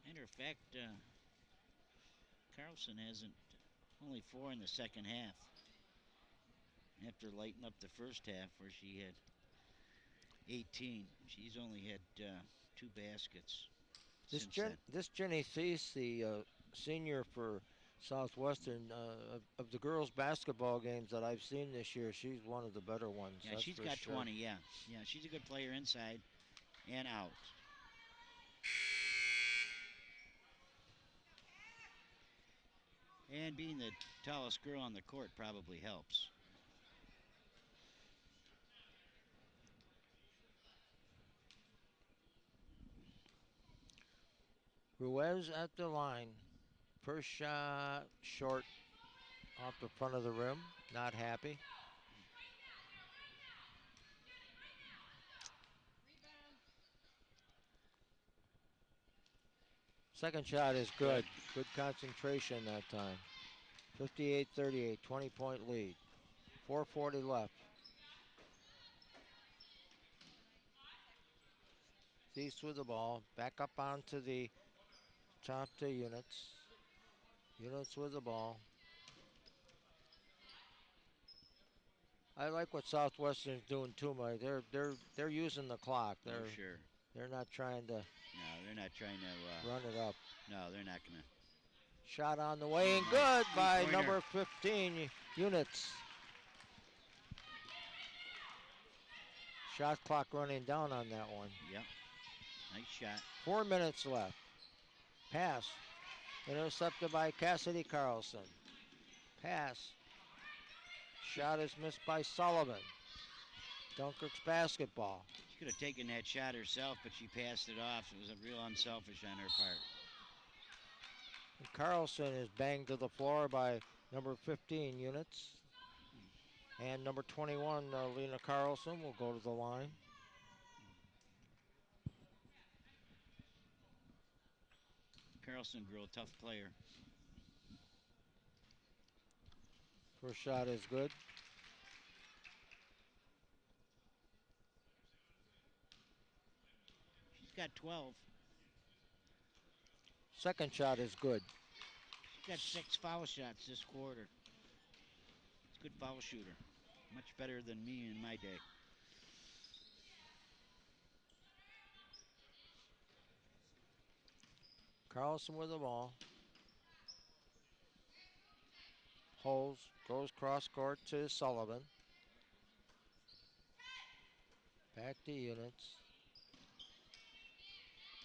S3: Matter of fact, Carlson hasn't only 4 in the second half. After lighting up the first half where she had 18, she's only had 2 baskets.
S2: This Jenny Thies, the senior for Southwestern, of the girls' basketball games that I've seen this year, she's one of the better ones.
S3: Yeah,
S2: that's
S3: she's
S2: for
S3: got
S2: sure.
S3: 20, yeah. Yeah, she's a good player inside and out. And being the tallest girl on the court probably helps.
S2: Ruiz at the line. First shot short off the front of the rim. Not happy. Second shot is good. Good concentration that time. 58-38, 20-point lead. 4:40 left. Thies with the ball. Back up onto the top to Units. Units with the ball. I like what Southwestern's doing too, Mike. They're using the clock.
S3: Sure.
S2: They're not trying to.
S3: No, they're not trying to
S2: run it up.
S3: No, they're not gonna.
S2: Shot on the way and good by
S3: Three-pointer.
S2: number 15 Units. Shot clock running down on that one.
S3: Yep. Nice shot.
S2: 4 minutes left. Pass. Intercepted by Cassidy Carlson. Pass. Shot is missed by Sullivan. Dunkirk's basketball.
S3: She could have taken that shot herself, but she passed it off. It was a real unselfish on her part.
S2: And Carlson is banged to the floor by number 15 Units. And number 21, Lena Carlson, will go to the line.
S3: Carlson, real tough player.
S2: First shot is good.
S3: She's got 12.
S2: Second shot is good.
S3: She's got 6 foul shots this quarter. She's a good foul shooter. Much better than me in my day.
S2: Carlson with the ball. Holds, goes cross court to Sullivan. Back to Units.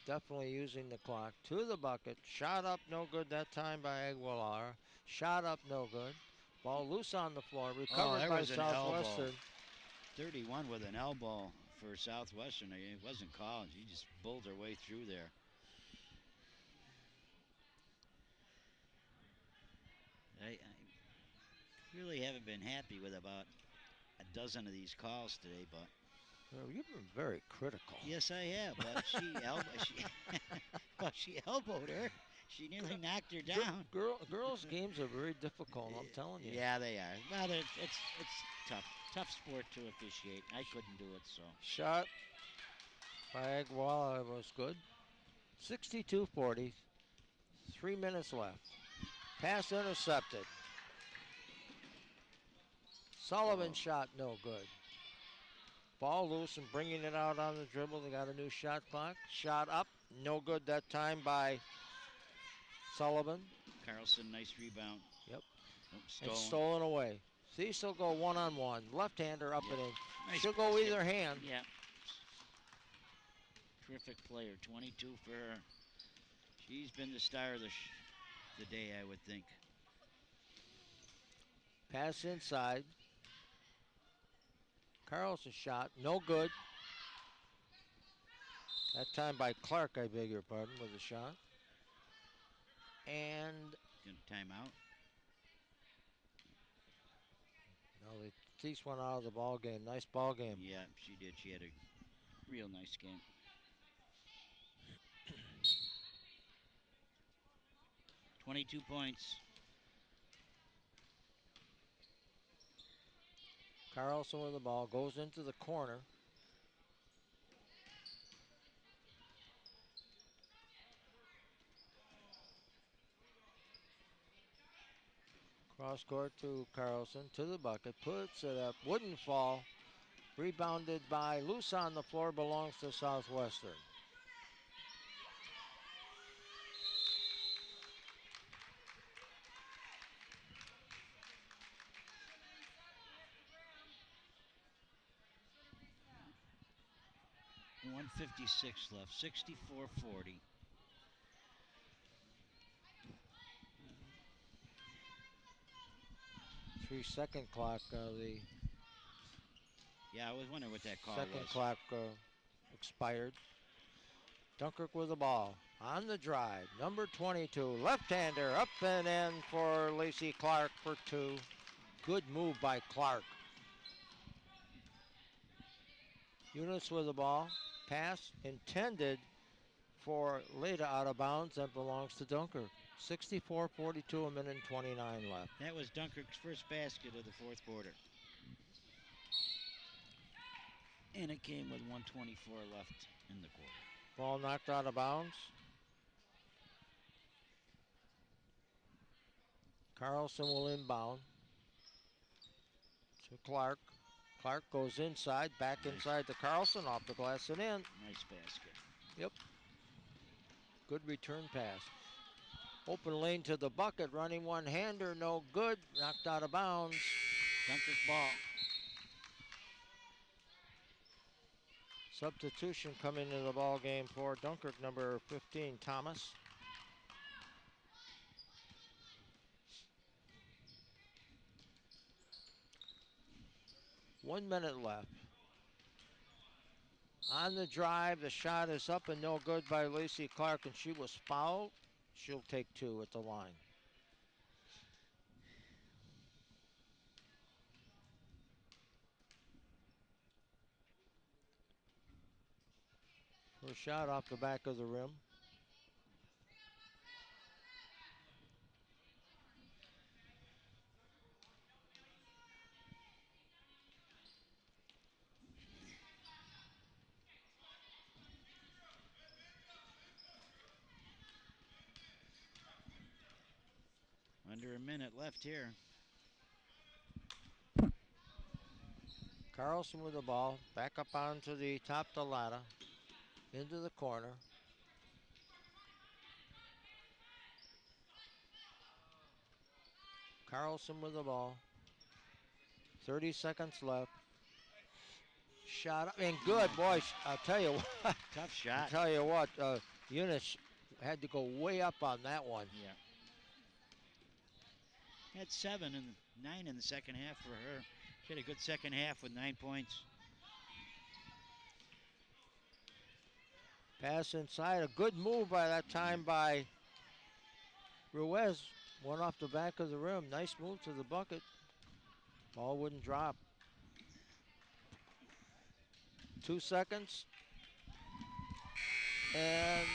S2: Definitely using the clock. To the bucket. Shot up, no good that time by Aguilar. Shot up, no good. Ball loose on the floor. Recovered by Southwestern.
S3: 31 with an elbow for Southwestern. It wasn't called. She just bulled her way through there. I really haven't been happy with about a dozen of these calls today, but
S2: Well, you've been very critical.
S3: yes, I have. But she elbowed her. She nearly knocked her down.
S2: Girls' games are very difficult, I'm telling you.
S3: Yeah, they are. Well, it's tough sport to officiate. I couldn't do it, so.
S2: Shot by Aguilar was good. 62-40. 3 minutes left. Pass intercepted. Sullivan shot no good. Ball loose and bringing it out on the dribble. They got a new shot clock. Shot up, no good that time by Sullivan.
S3: Carlson, nice rebound.
S2: Yep.
S3: Oh,
S2: And stolen away. Cecil go one-on-one. Left-hander up and in.
S3: Nice
S2: She'll go
S3: basket.
S2: either hand.
S3: Yeah. Terrific player. 22 for her. She's been the star of the day, I would think.
S2: Pass inside. Carlson shot, no good. That time by Clark, I beg your pardon, with a shot. And
S3: Timeout.
S2: no, they teased one out of the ball game. Nice ball game.
S3: Yeah, she did. She had a real nice game. .22 points.
S2: Carlson with the ball, goes into the corner. Cross court to Carlson, to the bucket, puts it up, wouldn't fall. Rebounded by, loose on the floor, belongs to Southwestern.
S3: .156 left, 64-40.
S2: Three-second clock,
S3: Yeah, I was wondering what that call
S2: second
S3: was.
S2: clock expired. Dunkirk with the ball, on the drive, number 22, left-hander, up and in for Lacey Clark for two. Good move by Clark. Units with the ball, pass intended for Leda out of bounds, that belongs to Dunkirk. 64-42, a minute and 29 left.
S3: That was Dunkirk's first basket of the fourth quarter. And it came with 1:24 left in the quarter.
S2: Ball knocked out of bounds. Carlson will inbound to Clark. Clark goes inside, back inside to Carlson, off the glass and in.
S3: Nice basket.
S2: Yep. Good return pass. Open lane to the bucket, running one-hander, no good. Knocked out of bounds.
S3: Dunkirk ball.
S2: Substitution coming into the ball game for Dunkirk, number 15, Thomas. 1 minute left. On the drive, the shot is up and no good by Lacey Clark, and she was fouled. She'll take 2 at the line. First shot off the back of the rim.
S3: Under a minute left here.
S2: Carlson with the ball, back up onto the top of the ladder, into the corner. Carlson with the ball. 30 seconds left. Shot up and good, boy. I'll tell you what.
S3: Tough shot.
S2: I'll tell you what. Eunice had to go way up on that one.
S3: Yeah. Had 7 and 9 in the second half for her. She had a good second half with 9 points.
S2: Pass inside. A good move by that time by Ruiz. One off the back of the rim. Nice move to the bucket. Ball wouldn't drop. 2 seconds. And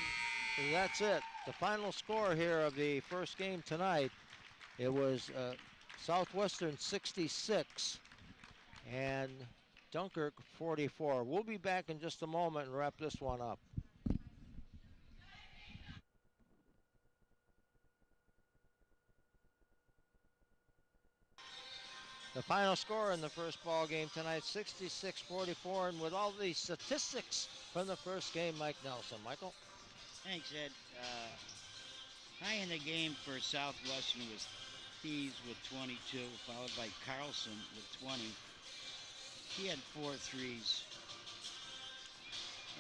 S2: that's it. The final score here of the first game tonight, it was Southwestern 66 and Dunkirk 44. We'll be back in just a moment and wrap this one up. The final score in the first ball game tonight, 66-44, and with all the statistics from the first game, Mike Nelson. Michael?
S3: Thanks, Ed. High in the game for Southwestern was Thies with 22, followed by Carlson with 20. He had 4 threes.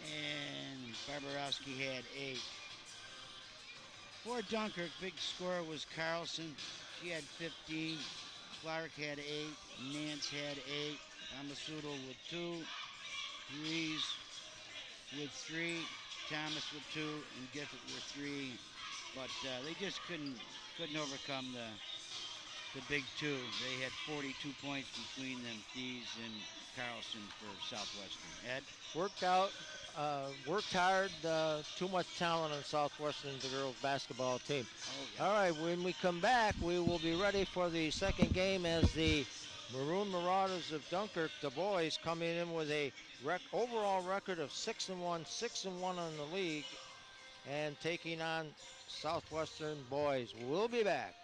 S3: And Barbarowski had 8. For Dunkirk, big scorer was Carlson. She had 15. Clark had 8. Nance had 8. Amasudo with 2. Ruiz with 3. Thomas with 2. And Gifford with 3. But they just couldn't overcome the big 2. They had 42 points between them, Thies and Carlson for Southwestern. Ed?
S2: Worked hard, too much talent on Southwestern, the girls basketball team.
S3: Oh, yeah.
S2: All right, when we come back, we will be ready for the second game as the Maroon Marauders of Dunkirk, the boys, coming in with a overall record of 6-1, 6-1 on the league, and taking on Southwestern boys. We'll be back.